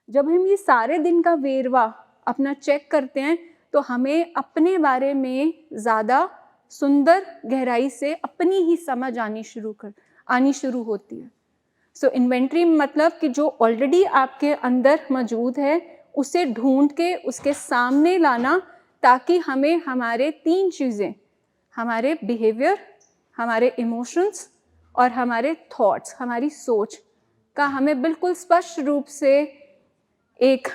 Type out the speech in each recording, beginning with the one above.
जब हम ये सारे दिन का वेरवा अपना चेक करते हैं तो हमें अपने बारे में ज़्यादा सुंदर गहराई से अपनी ही समझ आनी शुरू होती है। सो इन्वेंट्री मतलब कि जो ऑलरेडी आपके अंदर मौजूद है उसे ढूंढ के उसके सामने लाना, ताकि हमें हमारे 3 चीज़ें, हमारे बिहेवियर, हमारे इमोशंस और हमारे थॉट्स, हमारी सोच का हमें बिल्कुल स्पष्ट रूप से एक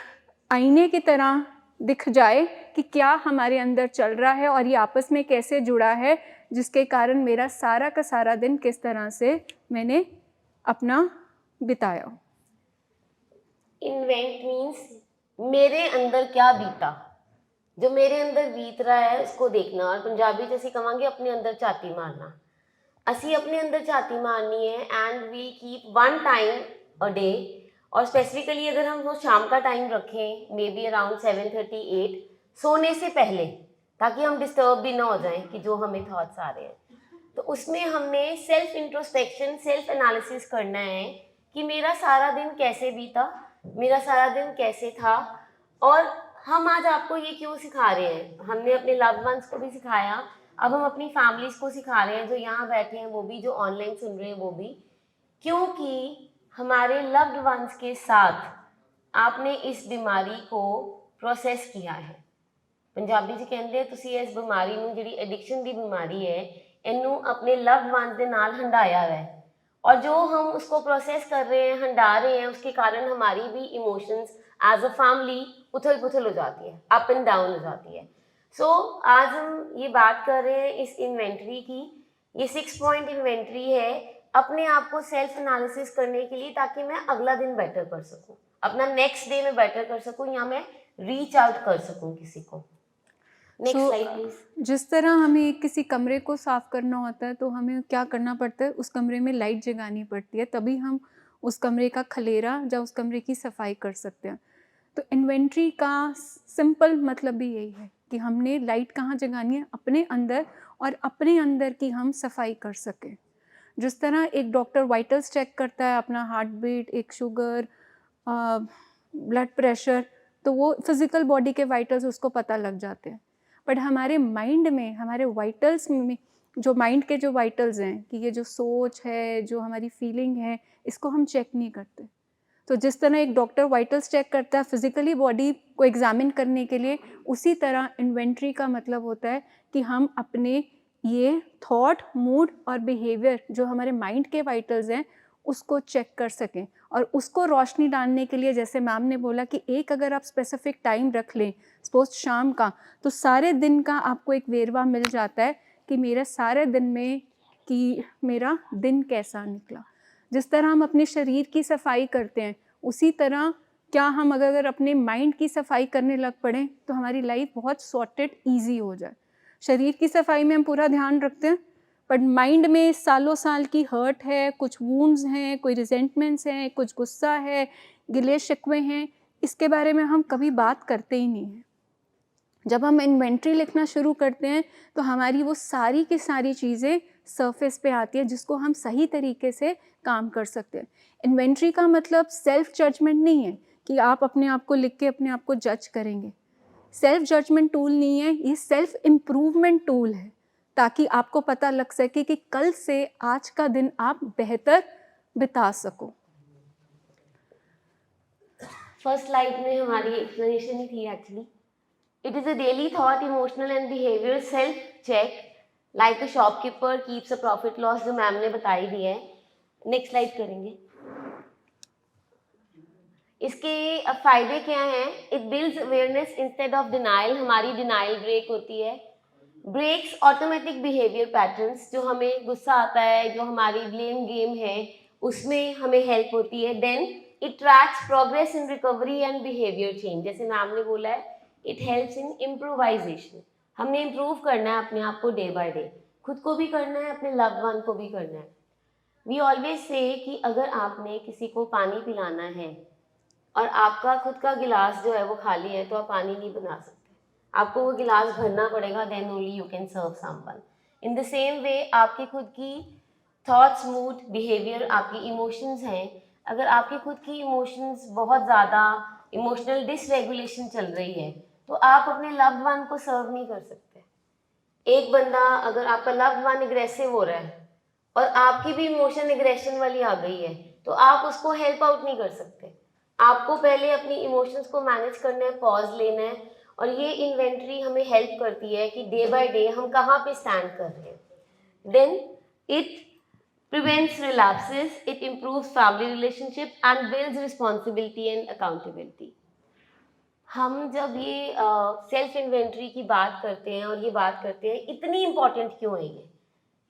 आईने की तरह दिख जाए कि क्या हमारे अंदर चल रहा है और ये आपस में कैसे जुड़ा है, जिसके कारण मेरा सारा का सारा दिन किस तरह से मैंने अपना बिताया। इन्वेंट मीन्स मेरे अंदर क्या बीता, जो मेरे अंदर बीत रहा है उसको देखना, और पंजाबी जैसे कहेंगे अपने अंदर झाती मारना। असी अपने अंदर झाती मारनी है and we keep one time a day, और स्पेसिफिकली अगर हम वो शाम का टाइम रखें, मे बी अराउंड 7:30 8, सोने से पहले, ताकि हम डिस्टर्ब भी ना हो जाएं कि जो हमें थॉट्स आ रहे हैं। तो उसमें हमने सेल्फ इंट्रोस्पेक्शन, सेल्फ एनालिसिस करना है कि मेरा सारा दिन कैसे बीता, मेरा सारा दिन कैसे था, और हम आज आपको ये क्यों सिखा रहे हैं। हमने अपने लव्ड वंस को भी सिखाया, अब हम अपनी फैमिलीज को सिखा रहे हैं, जो यहाँ बैठे हैं वो भी, जो ऑनलाइन सुन रहे हैं वो भी, क्योंकि हमारे लव्ड वंस के साथ आपने इस बीमारी को प्रोसेस किया है। पंजाबी जी कहते हैं तुसी इस बीमारी नूं, जिहड़ी एडिक्शन की बीमारी है, इनू अपने लव्ड वंस दे नाल हंडाया है, और जो हम उसको प्रोसेस कर रहे हैं, हंडा रहे हैं, उसके कारण हमारी भी इमोशंस एज अ फैमिली उथल पुथल हो जाती है, अप एंड डाउन हो जाती है। सो आज हम ये बात कर रहे हैं इस इन्वेंट्री की। ये 6 पॉइंट इन्वेंट्री है अपने आप को सेल्फ एनालिसिस करने के लिए, ताकि मैं अगला दिन बेटर कर सकूं, अपना नेक्स्ट डे में बेटर कर सकूं, या मैं रीच आउट कर सकूं किसी को। Next slide please. जिस तरह हमें किसी कमरे को साफ करना होता है तो हमें क्या करना पड़ता है, उस कमरे में लाइट जगानी पड़ती है, तभी हम उस कमरे का खलेरा या उस कमरे की सफाई कर सकते हैं। तो इन्वेंट्री का सिंपल मतलब भी यही है कि हमने लाइट कहाँ जगानी है, अपने अंदर, और अपने अंदर की हम सफाई कर सकें। जिस तरह एक डॉक्टर वाइटल्स चेक करता है, अपना हार्ट बीट, एक शुगर, ब्लड प्रेशर, तो वो फिज़िकल बॉडी के वाइटल्स उसको पता लग जाते हैं। बट हमारे माइंड में, हमारे वाइटल्स में, जो माइंड के जो वाइटल्स हैं, कि ये जो सोच है, जो हमारी फीलिंग है, इसको हम चेक नहीं करते। तो जिस तरह एक डॉक्टर वाइटल्स चेक करता है फिज़िकली बॉडी को एग्जामिन करने के लिए, उसी तरह इन्वेंट्री का मतलब होता है कि हम अपने ये थॉट, मूड और बिहेवियर, जो हमारे माइंड के वाइटल्स हैं, उसको चेक कर सकें। और उसको रोशनी डालने के लिए, जैसे मैम ने बोला कि एक अगर आप स्पेसिफिक टाइम रख लें, सपोज शाम का, तो सारे दिन का आपको एक वेरवा मिल जाता है कि मेरा सारे दिन में कि मेरा दिन कैसा निकला। जिस तरह हम अपने शरीर की सफाई करते हैं, उसी तरह क्या हम अगर अपने माइंड की सफाई करने लग पड़ें तो हमारी लाइफ बहुत सॉर्टेड, ईजी हो जाए। शरीर की सफाई में हम पूरा ध्यान रखते हैं, बट माइंड में सालों साल की हर्ट है, कुछ वूंड्स हैं, कोई रिजेंटमेंट्स हैं, कुछ गुस्सा है, गिले शिकवे हैं, इसके बारे में हम कभी बात करते ही नहीं हैं। जब हम इन्वेंट्री लिखना शुरू करते हैं तो हमारी वो सारी की सारी चीज़ें सरफेस पे आती है, जिसको हम सही तरीके से काम कर सकते हैं। इन्वेंट्री का मतलब सेल्फ जजमेंट नहीं है कि आप अपने आप को लिख के अपने आप को जज करेंगे। सेल्फ जजमेंट टूल नहीं है, ये सेल्फ इम्प्रूवमेंट टूल है, ताकि आपको पता लग सके कि कल से आज का दिन आप बेहतर बिता सको। फर्स्ट स्लाइड में हमारी एक्सप्लेनेशन ही थी actually. It is a daily thought, emotional and behavioral self check like a shopkeeper keeps a profit loss, जो मैम ने बताई दी है। नेक्स्ट स्लाइड करेंगे। इसके फायदे क्या हैं? It builds awareness instead of denial, हमारी डिनाइल ब्रेक होती है। ब्रेक्स ऑटोमेटिक बिहेवियर पैटर्न्स, जो हमें गुस्सा आता है, जो हमारी ब्लेम गेम है, उसमें हमें हेल्प होती है। Then it tracks progress in recovery and behaviour change, जैसे मैम ने बोला है, इट हेल्प्स इन इम्प्रोवाइजेशन। हमने इम्प्रूव करना है अपने आप को डे बाय डे, खुद को भी करना है, अपने लव्ड वन को भी करना है। वी ऑलवेज से कि अगर आपने किसी को पानी पिलाना है और आपका खुद का गिलास जो है वो खाली है, तो आप पानी नहीं बना सकते, आपको वो गिलास भरना पड़ेगा, then only you can serve someone. In the same way आपकी खुद की थॉट्स, मूड, बिहेवियर, आपकी इमोशंस हैं। अगर आपकी खुद की इमोशंस बहुत ज़्यादा इमोशनल डिसरेगुलेशन चल रही है, तो आप अपने लव्ड वन को सर्व नहीं कर सकते। एक बंदा, अगर आपका लव्ड वन एग्रेसिव हो रहा है और आपकी भी इमोशन एग्रेशन वाली आ गई है, तो आप उसको हेल्प आउट नहीं कर सकते। आपको पहले अपनी इमोशंस को मैनेज करना है, पॉज लेना है, और ये इन्वेंट्री हमें हेल्प करती है कि डे बाय डे हम कहाँ पे स्टैंड कर रहे हैं। Then it prevents relapses, it improves family relationship and builds responsibility and accountability. हम जब ये सेल्फ इन्वेंट्री की बात करते हैं और ये बात करते हैं, इतनी इम्पॉर्टेंट क्यों है ये?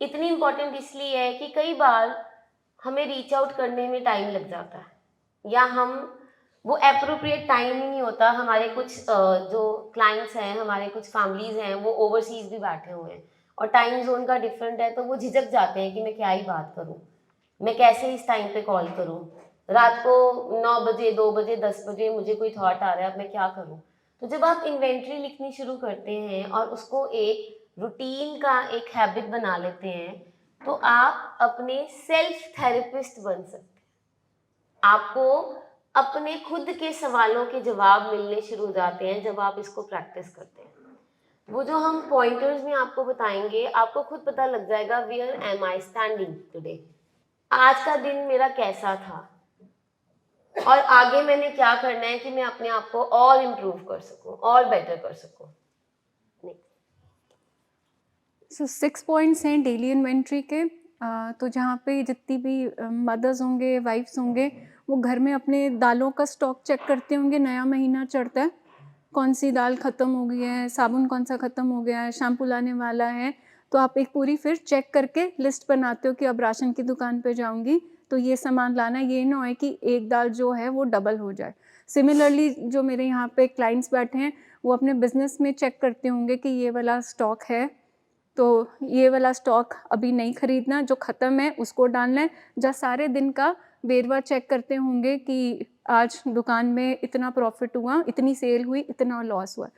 इतनी इम्पॉर्टेंट इसलिए है कि कई बार हमें रीच आउट करने में टाइम लग जाता है, या हम वो एप्रोप्रिएट टाइम ही नहीं होता। हमारे कुछ जो क्लाइंट्स हैं, हमारे कुछ फैमिलीज हैं, वो ओवरसीज भी बैठे हुए हैं और टाइम जोन का डिफरेंट है, तो वो झिझक जाते हैं कि मैं क्या ही बात करूं, मैं कैसे इस टाइम पे कॉल करूं, रात को 9 बजे, 2 बजे, 10 बजे मुझे कोई थॉट आ रहा है, अब मैं क्या करूं। तो जब आप इन्वेंट्री लिखनी शुरू करते हैं और उसको एक रूटीन का एक हैबिट बना लेते हैं, तो आप अपने सेल्फ थेरेपिस्ट बन सकते हैं। आपको अपने खुद के सवालों के जवाब मिलने शुरू हो जाते हैं जब आप इसको प्रैक्टिस करते हैं। वो जो हम पॉइंटर्स में आपको बताएंगे, आपको खुद पता लग जाएगा where am I standing today, आज का दिन मेरा कैसा था और आगे मैंने क्या करना है कि मैं अपने आप को और इम्प्रूव कर सकूं और बेटर कर सकूं। सो 6 पॉइंट्स हैं डेली इन्वेंट्री के। तो जहाँ पे जितनी भी मदर्स होंगे, वाइफ्स होंगे, वो घर में अपने दालों का स्टॉक चेक करते होंगे। नया महीना चढ़ता है, कौन सी दाल ख़त्म हो गई है, साबुन कौन सा ख़त्म हो गया है, शैम्पू लाने वाला है, तो आप एक पूरी फिर चेक करके लिस्ट बनाते हो कि अब राशन की दुकान पे जाऊंगी तो ये सामान लाना है। ये ना हो कि एक दाल जो है वो डबल हो जाए। सिमिलरली जो मेरे यहाँ पे क्लाइंट्स बैठे हैं, वो अपने बिजनेस में चेक करते होंगे कि ये वाला स्टॉक है तो ये वाला स्टॉक अभी नहीं खरीदना, जो ख़त्म है उसको डालना है। जहाँ सारे दिन का वेरवा चेक करते होंगे कि आज दुकान में इतना प्रॉफिट हुआ, इतनी सेल हुई, इतना लॉस हुआ।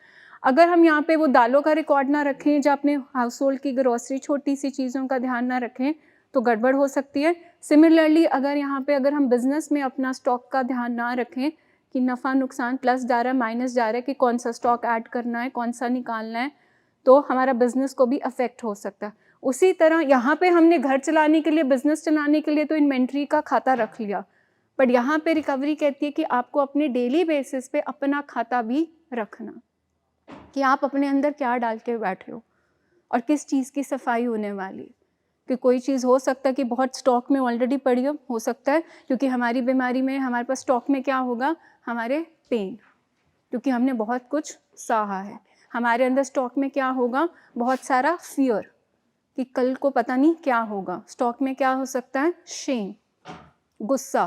अगर हम यहाँ पे वो दालों का रिकॉर्ड ना रखें, जहाँ अपने हाउस होल्ड की ग्रॉसरी छोटी सी चीज़ों का ध्यान ना रखें, तो गड़बड़ हो सकती है। सिमिलरली अगर यहाँ पे अगर हम बिज़नेस में अपना स्टॉक का ध्यान ना रखें कि नफ़ा नुकसान प्लस जा रहा है माइनस जा रहा है, कि कौन सा स्टॉक ऐड करना है, कौन सा निकालना है, तो हमारा बिज़नेस को भी अफेक्ट हो सकता है। उसी तरह यहाँ पे हमने घर चलाने के लिए, बिज़नेस चलाने के लिए तो इन्वेंट्री का खाता रख लिया, बट यहाँ पे रिकवरी कहती है कि आपको अपने डेली बेसिस पे अपना खाता भी रखना, कि आप अपने अंदर क्या डाल के बैठे हो और किस चीज़ की सफाई होने वाली। कि कोई चीज़ हो सकता है कि बहुत स्टॉक में ऑलरेडी पड़ी हो सकता है, क्योंकि हमारी बीमारी में हमारे पास स्टॉक में क्या होगा, हमारे पेन, क्योंकि हमने बहुत कुछ सहा है। हमारे अंदर स्टॉक में क्या होगा, बहुत सारा फियर कि कल को पता नहीं क्या होगा। स्टॉक में क्या हो सकता है, शेम, गुस्सा।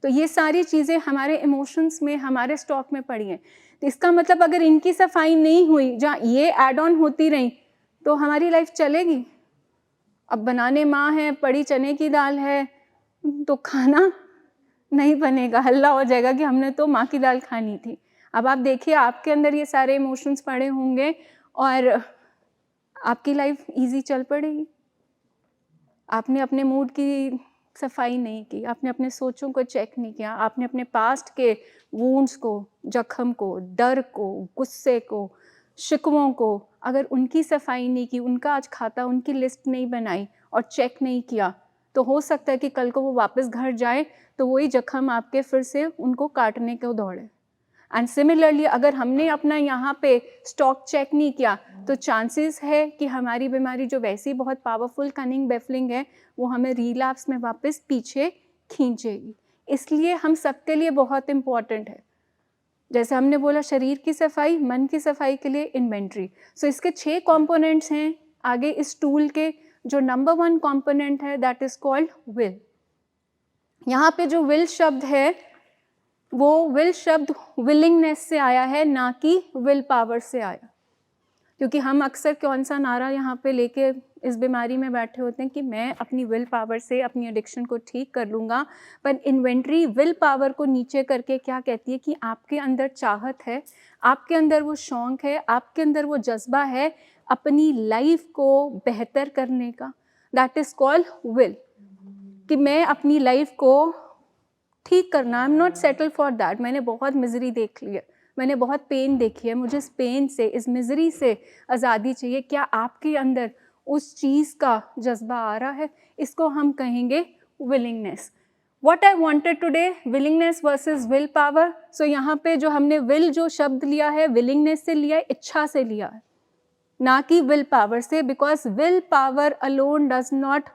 तो ये सारी चीज़ें हमारे इमोशंस में, हमारे स्टॉक में पड़ी हैं। तो इसका मतलब अगर इनकी सफाई नहीं हुई, जहाँ ये ऐड ऑन होती रही, तो हमारी लाइफ चलेगी। अब बनाने माँ है, पड़ी चने की दाल है, तो खाना नहीं बनेगा, हल्ला हो जाएगा कि हमने तो माँ की दाल खानी थी। अब आप देखिए आपके अंदर ये सारे इमोशंस पड़े होंगे और आपकी लाइफ इजी चल पड़ेगी। आपने अपने मूड की सफाई नहीं की, आपने अपने सोचों को चेक नहीं किया, आपने अपने पास्ट के वूंड्स को, जख्म को, डर को, गुस्से को, शिकवों को, अगर उनकी सफाई नहीं की, उनका आज खाता, उनकी लिस्ट नहीं बनाई और चेक नहीं किया, तो हो सकता है कि कल को वो वापस घर जाए तो वही जख्म आपके फिर से उनको काटने को दौड़े। एंड सिमिलरली अगर हमने अपना यहाँ पे स्टॉक चेक नहीं किया, तो चांसेस है कि हमारी बीमारी जो वैसे ही बहुत पावरफुल कनिंग बेफलिंग है, वो हमें रिलैप्स में वापस पीछे खींचेगी। इसलिए हम सबके लिए बहुत इम्पॉर्टेंट है, जैसे हमने बोला शरीर की सफाई, मन की सफाई के लिए इन्वेंट्री। सो इसके 6 कंपोनेंट्स हैं आगे इस टूल के। जो नंबर 1 कंपोनेंट है दैट इज कॉल्ड विल। यहाँ पे जो विल शब्द है, वो विल शब्द विलिंगनेस से आया है, ना कि विल पावर से आया। क्योंकि हम अक्सर कौन सा नारा यहाँ पे लेके इस बीमारी में बैठे होते हैं कि मैं अपनी विल पावर से अपनी एडिक्शन को ठीक कर लूँगा, पर इन्वेंट्री विल पावर को नीचे करके क्या कहती है कि आपके अंदर चाहत है, आपके अंदर वो शौक है, आपके अंदर वो जज्बा है अपनी लाइफ को बेहतर करने का। दैट इज़ कॉल्ड विल, कि मैं अपनी लाइफ को ठीक करना, आई am not settle for that. मैंने बहुत मिज़री देख ली है, मैंने बहुत पेन देखी है, मुझे इस पेन से, इस मिज़री से आज़ादी चाहिए। क्या आपके अंदर उस चीज़ का जज़्बा आ रहा है? इसको हम कहेंगे willingness. What I wanted today, willingness versus will power. So यहाँ पे जो हमने विल जो शब्द लिया है, विलिंगनेस से लिया है, इच्छा से लिया है, ना कि विल पावर से, because will power alone does not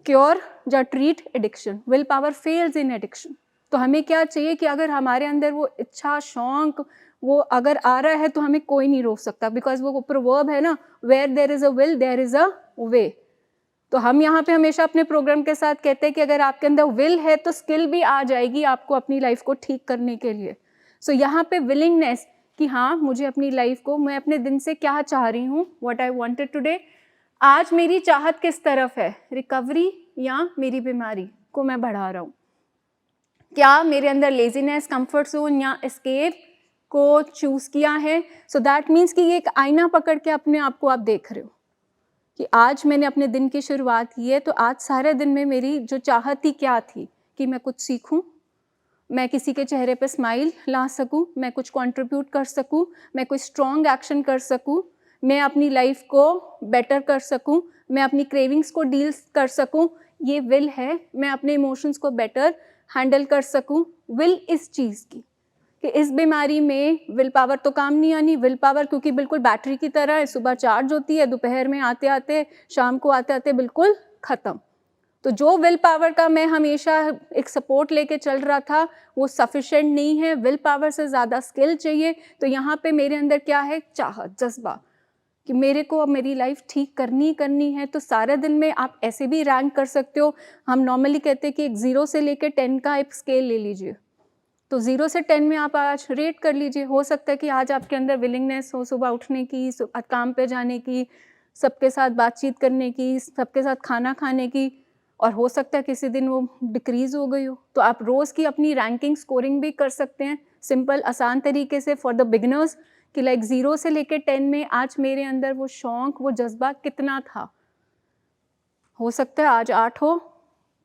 cure या treat addiction. Will power fails in addiction. तो हमें क्या चाहिए कि अगर हमारे अंदर वो इच्छा, शौक वो अगर आ रहा है तो हमें कोई नहीं रोक सकता, बिकॉज वो प्रोवर्ब है ना, where there is a will there is a way. तो हम यहाँ पे हमेशा अपने प्रोग्राम के साथ कहते हैं कि अगर आपके अंदर विल है तो स्किल भी आ जाएगी आपको अपनी लाइफ को ठीक करने के लिए। सो यहाँ पे विलिंगनेस कि हाँ, मुझे अपनी लाइफ को, मैं अपने दिन से क्या चाह रही हूँ, व्हाट आई वांटेड टुडे, आज मेरी चाहत किस तरफ है, रिकवरी या मेरी बीमारी को मैं बढ़ा रहा हूँ। क्या मेरे अंदर लेजीनेस, कंफर्ट जोन या एस्केप को चूज किया है। सो दैट मीन्स कि ये एक आईना पकड़ के अपने आप को आप देख रहे हो कि आज मैंने अपने दिन की शुरुआत की है, तो आज सारे दिन में मेरी जो चाहत थी क्या थी कि मैं कुछ सीखूं, मैं किसी के चेहरे पे स्माइल ला सकूं, मैं कुछ कंट्रीब्यूट कर सकूं, मैं कोई स्ट्रॉन्ग एक्शन कर सकूं, मैं अपनी लाइफ को बेटर कर सकूं, मैं अपनी क्रेविंग्स को डील कर सकूं। ये विल है, मैं अपने इमोशंस को बेटर हैंडल कर सकूं। विल इस चीज़ की कि इस बीमारी में विल पावर तो काम नहीं आनी। विल पावर क्योंकि बिल्कुल बैटरी की तरह है, सुबह चार्ज होती है, दोपहर में आते आते, शाम को आते आते बिल्कुल ख़त्म। तो जो विल पावर का मैं हमेशा एक सपोर्ट लेके चल रहा था वो सफिशेंट नहीं है, विल पावर से ज़्यादा स्किल चाहिए। तो यहाँ पे मेरे अंदर क्या है, चाहत, जज्बा कि मेरे को अब मेरी लाइफ ठीक करनी है। तो सारे दिन में आप ऐसे भी रैंक कर सकते हो। हम नॉर्मली कहते हैं कि एक 0 से लेकर 10 का एक स्केल ले लीजिए, तो 0 से 10 में आप आज रेट कर लीजिए। हो सकता है कि आज आपके अंदर विलिंगनेस हो सुबह उठने की, काम पे जाने की, सबके साथ बातचीत करने की, सबके साथ खाना खाने की, और हो सकता है किसी दिन वो डिक्रीज़ हो गई हो। तो आप रोज़ की अपनी रैंकिंग, स्कोरिंग भी कर सकते हैं सिंपल आसान तरीके से फॉर द बिगिनर्स कि लाइक 0 से लेकर 10 में आज मेरे अंदर वो शौक़, वो जज़्बा कितना था। हो सकता है आज 8 हो,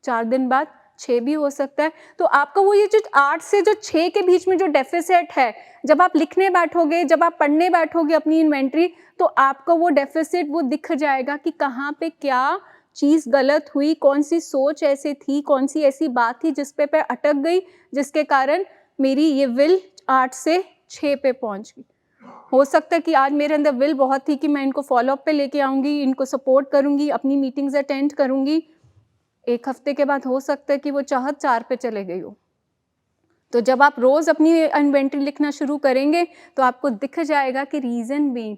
4 दिन बाद 6 भी हो सकता है। तो आपका वो ये जो 8 से जो 6 के बीच में जो डेफिसिट है, जब आप लिखने बैठोगे, जब आप पढ़ने बैठोगे अपनी इन्वेंट्री, तो आपको वो डेफिसिट वो दिख जाएगा कि कहाँ पे क्या चीज़ गलत हुई, कौन सी सोच ऐसी थी, कौन सी ऐसी बात थी जिस पे अटक गई, जिसके कारण मेरी ये विल 8 से 6 पे पहुँच गई। हो सकता है कि आज मेरे अंदर विल बहुत थी कि मैं इनको फॉलोअप पे लेके आऊँगी, इनको सपोर्ट करूँगी, अपनी मीटिंग्स अटेंड करूँगी। 1 हफ्ते के बाद हो सकता है कि वो चाहत 4 पे चले गई हो। तो जब आप रोज़ अपनी इन्वेंटरी लिखना शुरू करेंगे तो आपको दिख जाएगा कि रीज़न बीइंग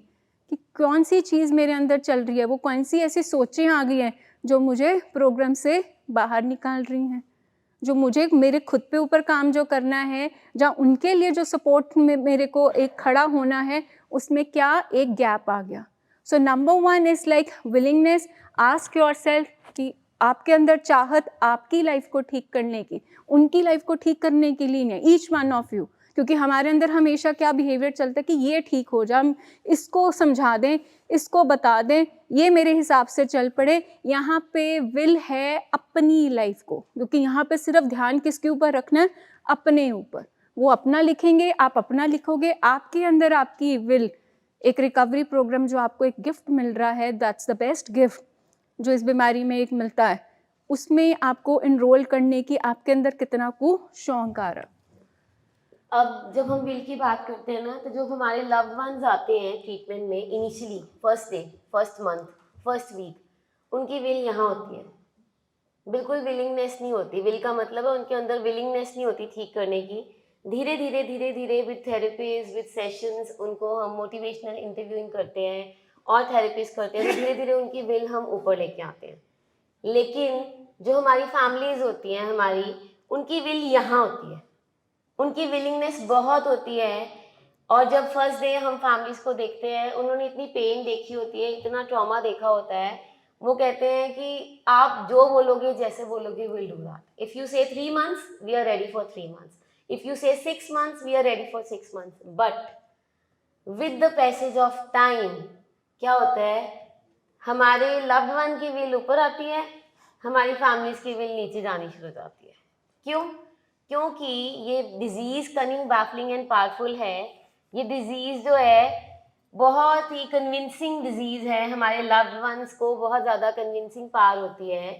कि कौन सी चीज़ मेरे अंदर चल रही है, वो कौन सी ऐसी सोचें आ गई हैं जो मुझे प्रोग्राम से बाहर निकाल रही हैं, जो मुझे मेरे खुद पे ऊपर काम जो करना है, जहाँ उनके लिए जो सपोर्ट में मेरे को एक खड़ा होना है, उसमें क्या एक गैप आ गया। So number 1 is like willingness. Ask yourself कि आपके अंदर चाहत आपकी लाइफ को ठीक करने की, उनकी लाइफ को ठीक करने के लिए नहीं, ईच वन ऑफ यू। क्योंकि हमारे अंदर हमेशा क्या बिहेवियर चलता है कि ये ठीक हो जाए, हम इसको समझा दें, इसको बता दें, ये मेरे हिसाब से चल पड़े। यहाँ पे विल है अपनी लाइफ को, क्योंकि यहाँ पे सिर्फ ध्यान किसके ऊपर रखना है, अपने ऊपर। वो अपना लिखेंगे, आप अपना लिखोगे, आपके अंदर आपकी विल, एक रिकवरी प्रोग्राम जो आपको एक गिफ्ट मिल रहा है, दैट्स द बेस्ट गिफ्ट जो इस बीमारी में एक मिलता है, उसमें आपको इनरोल करने की आपके अंदर कितना को शौक आ रहा है। अब जब हम विल की बात करते हैं ना, तो जब हमारे लव्ड वंस आते हैं ट्रीटमेंट में initially, first day, first month, first week, उनकी विल यहाँ होती है, बिल्कुल विलिंगनेस नहीं होती। विल का मतलब है उनके अंदर विलिंगनेस नहीं होती ठीक करने की। धीरे धीरे विद थेरेपीज, विद सेशंस, उनको हम मोटिवेशनल इंटरव्यूइंग करते हैं और थेरेपीज करते हैं, तो धीरे धीरे उनकी विल हम ऊपर लेके आते हैं। लेकिन जो हमारी फैमिलीज होती हैं हमारी, उनकी विल यहाँ होती है, उनकी विलिंगनेस बहुत होती है। और जब फर्स्ट डे हम फैमिलीज को देखते हैं, उन्होंने इतनी पेन देखी होती है, इतना ट्रॉमा देखा होता है, वो कहते हैं कि आप जो बोलोगे, जैसे बोलोगे, will do that. If you say 3 months, we are ready for 3 months. If you say 6 months, we are ready for 6 months. But with the passage of time क्या होता है, हमारे लव्ड वन की विल ऊपर आती है, हमारी फैमिलीज की विल नीचे जानी शुरू हो जाती है। क्यों? क्योंकि ये disease cunning, baffling and powerful है। ये डिजीज़ जो है बहुत ही कन्विंसिंग डिजीज़ है, हमारे लव्ड वंस को बहुत ज़्यादा कन्विंसिंग पावर होती है।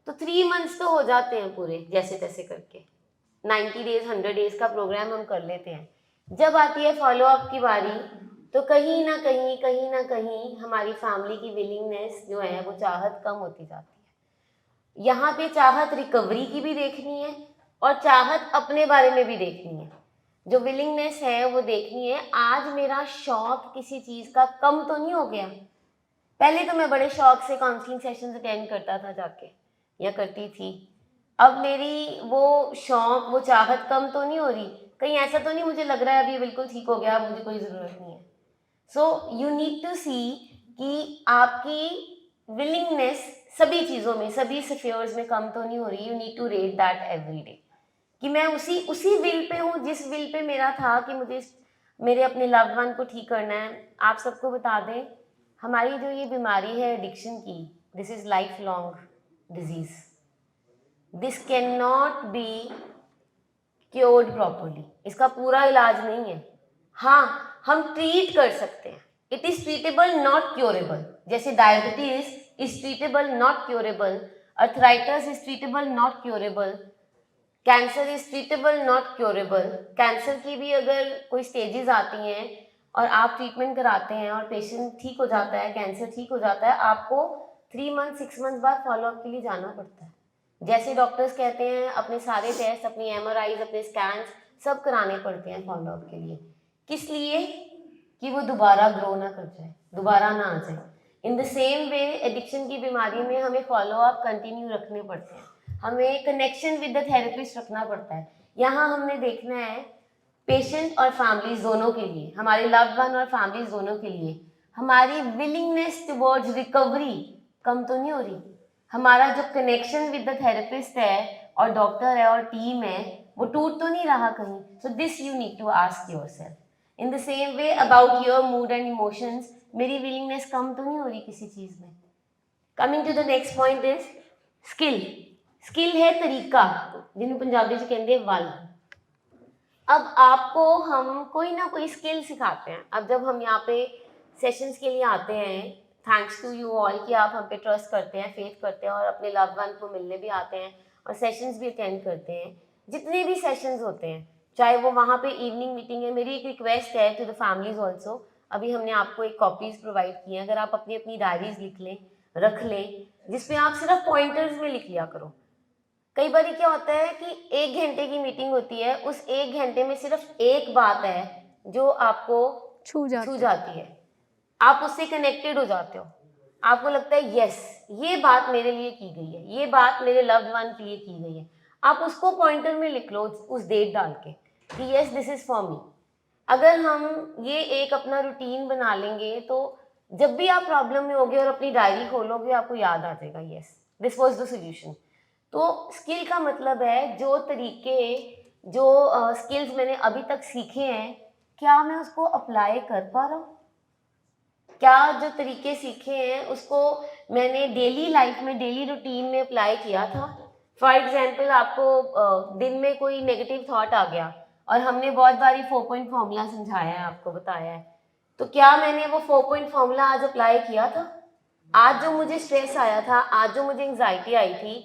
तो 3 मंथ्स तो हो जाते हैं पूरे जैसे तैसे करके, 90 डेज़ 100 डेज़ का प्रोग्राम हम कर लेते हैं। जब आती है फॉलो अप की बारी, तो कहीं ना कहीं हमारी फैमिली की विलिंगनेस जो है वो चाहत कम होती जाती है। यहाँ पे चाहत रिकवरी की भी देखनी है और चाहत अपने बारे में भी देखनी है। जो विलिंगनेस है वो देखनी है, आज मेरा शौक किसी चीज़ का कम तो नहीं हो गया। पहले तो मैं बड़े शौक से काउंसलिंग सेशंस अटेंड करता था जाके, या करती थी। अब मेरी वो शौक, वो चाहत कम तो नहीं हो रही, कहीं ऐसा तो नहीं मुझे लग रहा है अभी बिल्कुल ठीक हो गया, मुझे कोई ज़रूरत नहीं है। सो यू नीड टू सी कि आपकी विलिंगनेस सभी चीज़ों में, सभी स्फीयर्स में कम तो नहीं हो रही। You need to rate that every day कि मैं उसी विल पे हूँ जिस विल पे मेरा था कि मुझे मेरे अपने लव्ड वन को ठीक करना है। आप सबको बता दें, हमारी जो ये बीमारी है एडिक्शन की, this is life long disease. This can not be cured properly. इसका पूरा इलाज नहीं है। हाँ, हम ट्रीट कर सकते हैं। It is treatable not curable. जैसे diabetes is treatable not curable, arthritis is treatable not curable, cancer is treatable not curable. Cancer की भी अगर कोई स्टेजेस आती हैं और आप ट्रीटमेंट कराते हैं और पेशेंट ठीक हो जाता है, कैंसर ठीक हो जाता है, आपको 3 मंथ 6 मंथ बाद फॉलोअप के लिए जाना पड़ता है। जैसे डॉक्टर्स कहते हैं अपने सारे टेस्ट, अपनी MRIs, अपने स्कैन्स सब कराने पड़ते हैं फॉलोअप के लिए। किस लिए? कि वो दोबारा ग्रो ना कर जाए, दोबारा ना आ जाए। इन द सेम वे एडिक्शन की बीमारी में हमें फॉलोअप कंटिन्यू रखने पड़ते हैं, हमें कनेक्शन विद द थेरेपिस्ट रखना पड़ता है। यहाँ हमने देखना है पेशेंट और फैमिलीज दोनों के लिए, हमारे लव्ड वन और फैमिलीज दोनों के लिए, हमारी विलिंगनेस टुवर्ड्स रिकवरी कम तो नहीं हो रही। हमारा जो कनेक्शन विद द थेरेपिस्ट है और डॉक्टर है और टीम है वो टूट तो नहीं रहा कहीं। So this you need to ask yourself. In the same way about your mood and emotions, मेरी विलिंगनेस कम तो नहीं हो रही किसी चीज़ में। Coming to the next point is skill. Skill है तरीका, जिन्हें पंजाबी में कहते हैं वल। अब आपको हम कोई ना कोई स्किल सिखाते हैं। अब जब हम यहाँ पे सेशंस के लिए आते हैं, थैंक्स टू यू ऑल कि आप हम पे ट्रस्ट करते हैं, फेथ करते हैं और अपने लव्ड वन को मिलने भी आते हैं और सेशंस भी अटेंड करते हैं। जितने भी सेशंस होते हैं, चाहे वो वहाँ पे इवनिंग मीटिंग है, मेरी एक रिक्वेस्ट है टू द फैमिलीज ऑल्सो, अभी हमने आपको एक कॉपीज प्रोवाइड की हैं, अगर आप अपनी अपनी डायरीज लिख लें, रख लें, जिसमें आप सिर्फ पॉइंटर्स में लिख लिया करो। कई बार क्या होता है कि 1 घंटे की मीटिंग होती है, उस 1 घंटे में सिर्फ एक बात है जो आपको छू छू जाते हैं। जाती है, आप उससे कनेक्टेड हो जाते हो, आपको लगता है यस ये बात मेरे लिए की गई है, ये बात मेरे लव्ड वन के लिए की गई है। आप उसको पॉइंटर में लिख लो उस डेट डाल के कि yes this is for me. अगर हम ये एक अपना रूटीन बना लेंगे तो जब भी आप प्रॉब्लम में होगे और अपनी डायरी खोलोगे आपको याद आ जाएगा yes this was the solution. तो स्किल का मतलब है जो तरीके, जो स्किल्स मैंने अभी तक सीखे हैं, क्या मैं उसको अप्लाई कर पा रहा हूँ? क्या जो तरीके सीखे हैं उसको मैंने डेली लाइफ में, डेली रूटीन में अप्लाई किया था? फॉर एग्जाम्पल, आपको दिन में कोई नेगेटिव थॉट आ गया और हमने बहुत बारी 4 पॉइंट फॉर्मूला समझाया है, आपको बताया है, तो क्या मैंने वो 4 पॉइंट फॉर्मूला आज अप्लाई किया था? आज जो मुझे स्ट्रेस आया था, आज जो मुझे एंग्जाइटी आई थी,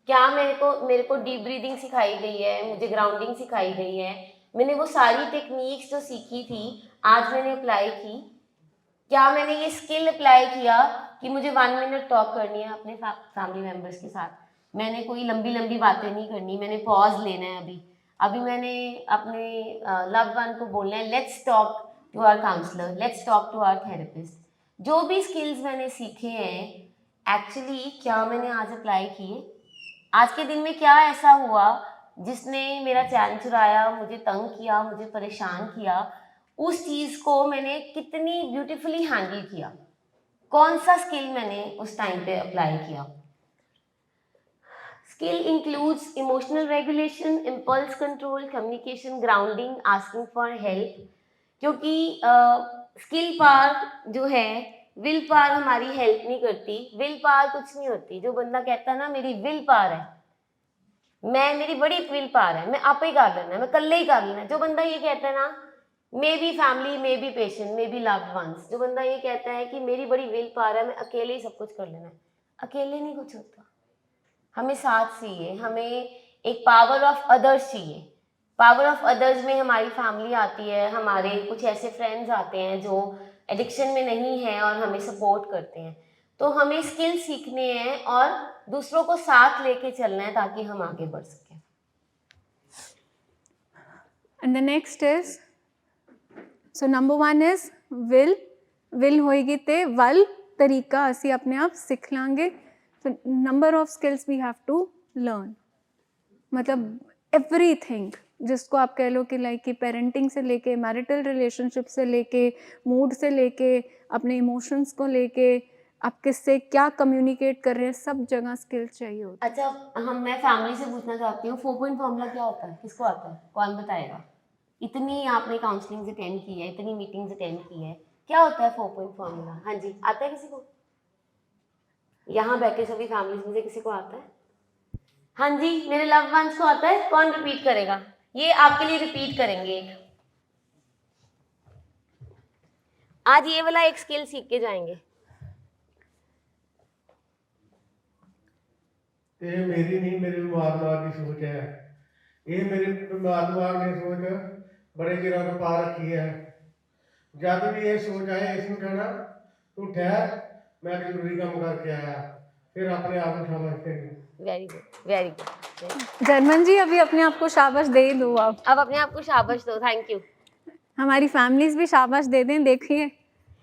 क्या मेरे को डीप ब्रीदिंग सिखाई गई है, मुझे ग्राउंडिंग सिखाई गई है, मैंने वो सारी टेक्निक्स जो सीखी थी आज मैंने अप्लाई की? क्या मैंने ये स्किल अप्लाई किया कि मुझे 1 मिनट टॉक करनी है अपने फैमिली मेम्बर्स के साथ, मैंने कोई लंबी लंबी बातें नहीं करनी, मैंने पॉज लेना है अभी अभी मैंने अपने लव्ड वन को बोलना है let's talk to our counsellor, let's talk to our therapist. जो भी स्किल्स मैंने सीखे हैं एक्चुअली क्या मैंने आज अप्लाई किए? आज के दिन में क्या ऐसा हुआ जिसने मेरा चैन चुराया, मुझे तंग किया, मुझे परेशान किया? उस चीज़ को मैंने कितनी ब्यूटीफुली हैंडल किया? कौन सा स्किल मैंने उस टाइम पे अप्लाई किया? Skill includes emotional regulation, impulse control, communication, grounding, asking for help. क्योंकि स्किल पावर जो है, विल पावर हमारी हेल्प नहीं करती। विल पावर कुछ नहीं होती। जो बंदा कहता है ना मेरी विल पावर है, मेरी बड़ी विल पावर है, मैं आप ही कर लेना है, मैं कल ही कर लेना है। जो बंदा ये कहता है ना, may be family, may be patient, may be loved ones, जो बंदा ये कहता है कि मेरी बड़ी विल पावर है, मैं अकेले ही सब कुछ कर लेना है, अकेले नहीं कुछ होता। हमें साथ चाहिए, हमें एक पावर ऑफ अदर्स चाहिए। पावर ऑफ अदर्स में हमारी फैमिली आती है, हमारे कुछ ऐसे फ्रेंड्स आते हैं जो एडिक्शन में नहीं है और हमें सपोर्ट करते हैं। तो हमें स्किल सीखने हैं और दूसरों को साथ लेके चलना है ताकि हम आगे बढ़ सकें। And the next is, so number one is will. will होएगी ते वल तरीका असी अपने आप सीख लांगे। So number of skills we have to learn, मतलब everything जिसको आप कह लो कि लाइक कि पेरेंटिंग से लेके, मैरिटल रिलेशनशिप से लेके, मूड से लेके, अपने इमोशंस को लेके, आप किससे क्या कम्युनिकेट कर रहे हैं, सब जगह स्किल चाहिए होता है। अच्छा, मैं फैमिली से पूछना चाहती हूँ, 4 पॉइंट फॉर्मूला क्या होता है, किसको आता है, कौन बताएगा? इतनी आपने काउंसलिंग अटेंड की है, इतनी मीटिंग्स अटेंड की है, क्या होता है 4 पॉइंट फॉर्मूला? हाँ जी, आता है किसी को? यहाँ बैठे सभी फैमिलीज में से किसी को आता है? हाँ जी, मेरे लव वंस को आता है। कौन रिपीट करेगा? ये आपके लिए रिपीट करेंगे। आज ये वाला एक स्किल सीख के जाएंगे। ये मेरी नहीं, मेरे महात्मा की सोच है। ये मेरे महात्मा ने सोच बड़े चिरों को पा रखी है। जब भी ये सोच आए, इसमें कहना तू ठहर, मैं एक जरूरी काम करके आया, फिर अपने आप को शाबाश देंगे। Very good, very good. German ji, अभी अपने आप को शाबाश दे दो आप। अब अपने आप को शाबाश दो। Thank you. हमारी फैमिलीज भी शाबाश दे दें, देखिए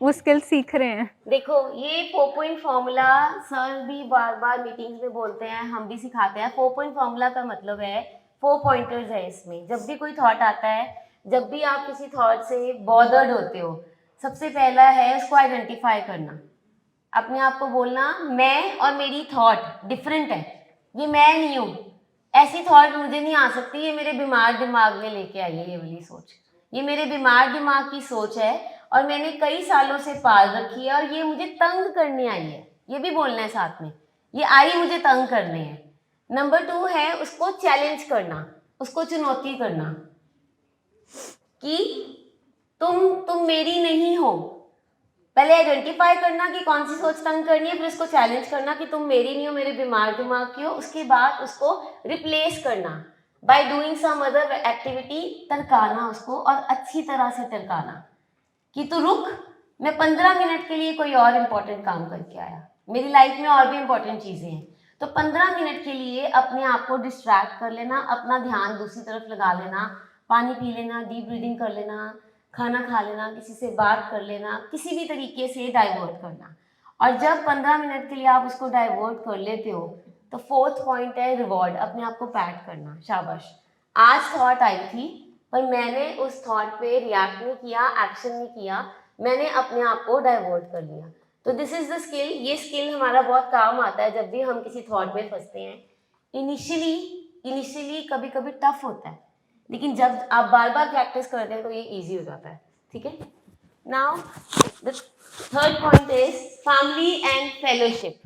वो स्किल सीख रहे हैं। देखो, ये 4 पॉइंट फॉर्मूला सर भी बार बार मीटिंग्स में बोलते हैं, हम भी सिखाते हैं। 4 पॉइंट फॉर्मूला का मतलब है 4 पॉइंटर्स है इसमें। जब भी कोई थॉट आता है, जब भी आप किसी थॉट से बॉदर्ड होते हो, सबसे पहला है उसको आइडेंटिफाई करना। अपने आप को बोलना, मैं और मेरी थॉट डिफरेंट है, ये मैं नहीं हूँ, ऐसी थॉट मुझे नहीं आ सकती, ये मेरे बीमार दिमाग में लेके आई है ये वाली सोच, ये मेरे बीमार दिमाग की सोच है और मैंने कई सालों से पाल रखी है और ये मुझे तंग करने आई है। ये भी बोलना है साथ में, ये आई मुझे तंग करने है। नंबर 2 है उसको चैलेंज करना, उसको चुनौती करना कि तुम मेरी नहीं हो। पहले आइडेंटिफाई करना कि कौन सी सोच तंग करनी है, फिर उसको चैलेंज करना कि तुम मेरी नहीं हो, मेरे बीमार दिमाग की हो। उसके बाद उसको रिप्लेस करना by doing some other activity, टरकाना उसको और अच्छी तरह से टरकाना कि तू रुक, मैं 15 मिनट के लिए कोई और इम्पोर्टेंट काम करके आया, मेरी लाइफ में और भी इम्पोर्टेंट चीज़ें हैं। तो 15 मिनट के लिए अपने आप को डिस्ट्रैक्ट कर लेना, अपना ध्यान दूसरी तरफ लगा लेना, पानी पी लेना, डीप ब्रीदिंग कर लेना, खाना खा लेना, किसी से बात कर लेना, किसी भी तरीके से डाइवर्ट करना। और जब 15 मिनट के लिए आप उसको डाइवर्ट कर लेते हो तो 4th पॉइंट है रिवॉर्ड, अपने आप को पैट करना, शाबाश। आज थॉट आई थी पर मैंने उस थॉट पे रिएक्ट नहीं किया, एक्शन नहीं किया, मैंने अपने आप को डाइवर्ट कर लिया। तो दिस इज द स्किल। ये स्किल हमारा बहुत काम आता है जब भी हम किसी थॉट में फंसते हैं। इनिशियली कभी कभी टफ होता है, लेकिन जब आप बार बार प्रैक्टिस करते हैं तो ये इजी हो जाता है। ठीक है। Now the 3rd point is family and fellowship.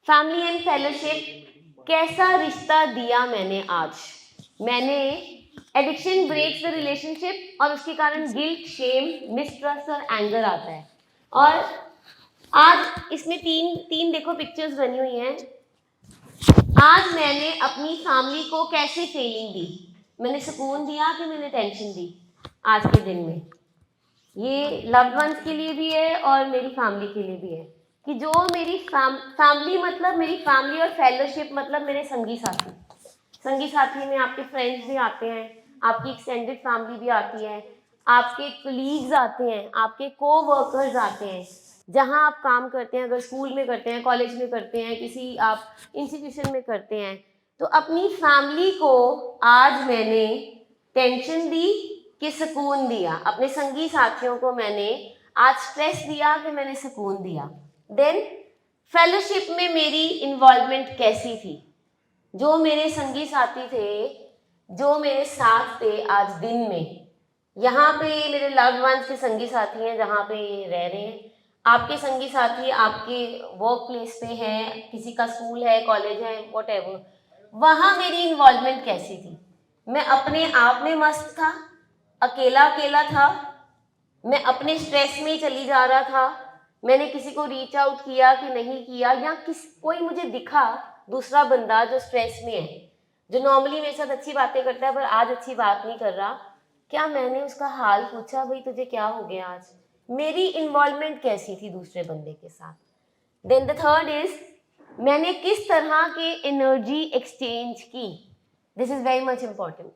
Family and fellowship, कैसा रिश्ता दिया मैंने आज। मैंने एडिक्शन ब्रेक्स द रिलेशनशिप और उसके कारण गिल्ट, शेम, मिसट्रस्ट और एंगर आता है। और आज इसमें तीन देखो पिक्चर्स बनी हुई हैं। आज मैंने अपनी फैमिली को कैसे फीलिंग दी, मैंने सुकून दिया कि मैंने टेंशन दी आज के दिन में। ये लव्ड वंस के लिए भी है और मेरी फैमिली के लिए भी है कि जो मेरी फैमिली मतलब मेरी फैमिली और फेलोशिप मतलब मेरे संगी साथी में आपके फ्रेंड्स भी आते हैं, आपकी एक्सटेंडेड फैमिली भी आती है, आपके कलीग्स आते हैं, आपके कोवर्कर्स आते हैं, जहां आप काम करते हैं, अगर स्कूल में करते हैं, कॉलेज में करते हैं, किसी आप इंस्टीट्यूशन में करते हैं। तो अपनी फैमिली को आज मैंने टेंशन दी कि सुकून दिया, अपने संगी साथियों को मैंने आज स्ट्रेस दिया कि मैंने सुकून दिया। देन फेलोशिप में मेरी इन्वॉल्वमेंट कैसी थी, जो मेरे संगी साथी थे, जो मेरे साथ थे आज दिन में। यहाँ पे मेरे लव्ड वंस के संगी साथी हैं जहाँ पे रह रहे हैं, आपके संगी साथी आपके वर्क प्लेस पे हैं, किसी का स्कूल है, कॉलेज है, व्हाटएवर। वहाँ मेरी इन्वॉल्वमेंट कैसी थी? मैं अपने आप में मस्त था, अकेला अकेला था, मैं अपने स्ट्रेस में ही चली जा रहा था, मैंने किसी को रीच आउट किया कि नहीं किया, या कोई मुझे दिखा दूसरा बंदा जो स्ट्रेस में है, जो नॉर्मली मेरे साथ अच्छी बातें करता है पर आज अच्छी बात नहीं कर रहा, क्या मैंने उसका हाल पूछा, भाई तुझे क्या हो गया आज? मेरी इन्वॉल्वमेंट कैसी थी दूसरे बंदे के साथ? देन द थर्ड इज, मैंने किस तरह की एनर्जी एक्सचेंज की? This is very much important.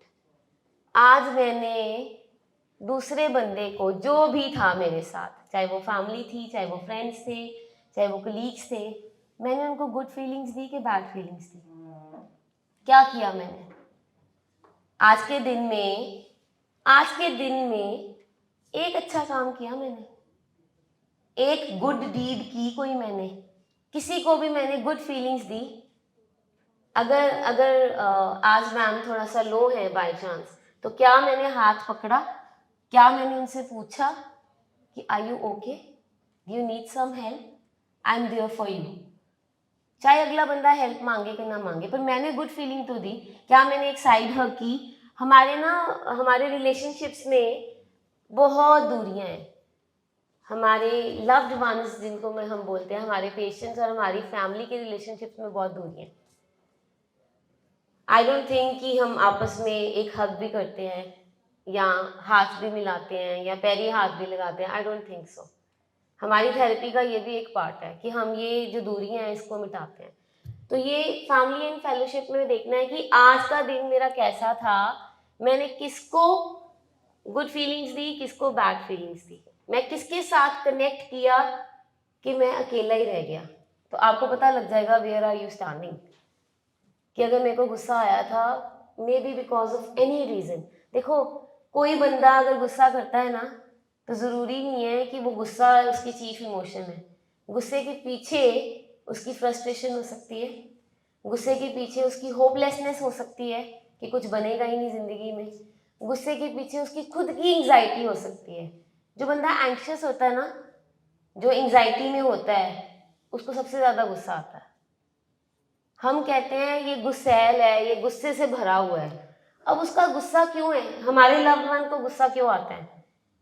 आज मैंने दूसरे बंदे को, जो भी था मेरे साथ, चाहे वो फैमिली थी, चाहे वो फ्रेंड्स थे, चाहे वो कलीग्स थे, मैंने उनको गुड फीलिंग्स दी कि बैड फीलिंग्स दी? क्या किया मैंने? आज के दिन में एक अच्छा काम किया मैंने, एक गुड डीड की कोई मैंने, किसी को भी मैंने गुड फीलिंग्स दी। अगर आज मैम थोड़ा सा लो है बाय चांस, तो क्या मैंने हाथ पकड़ा? क्या मैंने उनसे पूछा कि are you okay, you need some help, I am there for you? चाहे अगला बंदा हेल्प मांगे कि ना मांगे, पर मैंने गुड फीलिंग तो दी। क्या मैंने एक साइड हग की? हमारे रिलेशनशिप्स में बहुत दूरियां हैं, हमारे लव्ड वंस जिनको हम बोलते हैं, हमारे पेशेंट्स और हमारी फैमिली के रिलेशनशिप्स में बहुत दूरियां हैं। आई डोंट थिंक कि हम आपस में एक हग भी करते हैं, या हाथ भी मिलाते हैं, या पैरी हाथ भी लगाते हैं। I don't think so. हमारी थेरेपी का ये भी एक पार्ट है कि हम ये जो दूरियां हैं इसको मिटाते हैं। तो ये फैमिली एंड फेलोशिप में देखना है कि आज का दिन मेरा कैसा था, मैंने किसको गुड फीलिंग्स दी, किसको बैड फीलिंग्स दी, मैं किसके साथ कनेक्ट किया कि मैं अकेला ही रह गया। तो आपको पता लग जाएगा वेयर आर यू स्टैंडिंग, कि अगर मेरे को गुस्सा आया था, may be because of any reason. देखो, कोई बंदा अगर गुस्सा करता है ना, तो ज़रूरी नहीं है कि वो गुस्सा उसकी चीफ इमोशन है। गुस्से के पीछे उसकी फ्रस्ट्रेशन हो सकती है, गुस्से के पीछे उसकी होपलेसनेस हो सकती है कि कुछ बनेगा ही नहीं ज़िंदगी में, गुस्से के पीछे उसकी खुद की एंग्जाइटी हो सकती है। जो बंदा एंक्शस होता है ना, जो एंग्जाइटी में होता है, उसको सबसे ज़्यादा गुस्सा आता है। हम कहते हैं ये गुस्सैल है, ये गुस्से से भरा हुआ है। अब उसका गुस्सा क्यों है? हमारे लव्ड वन को गुस्सा क्यों आता है?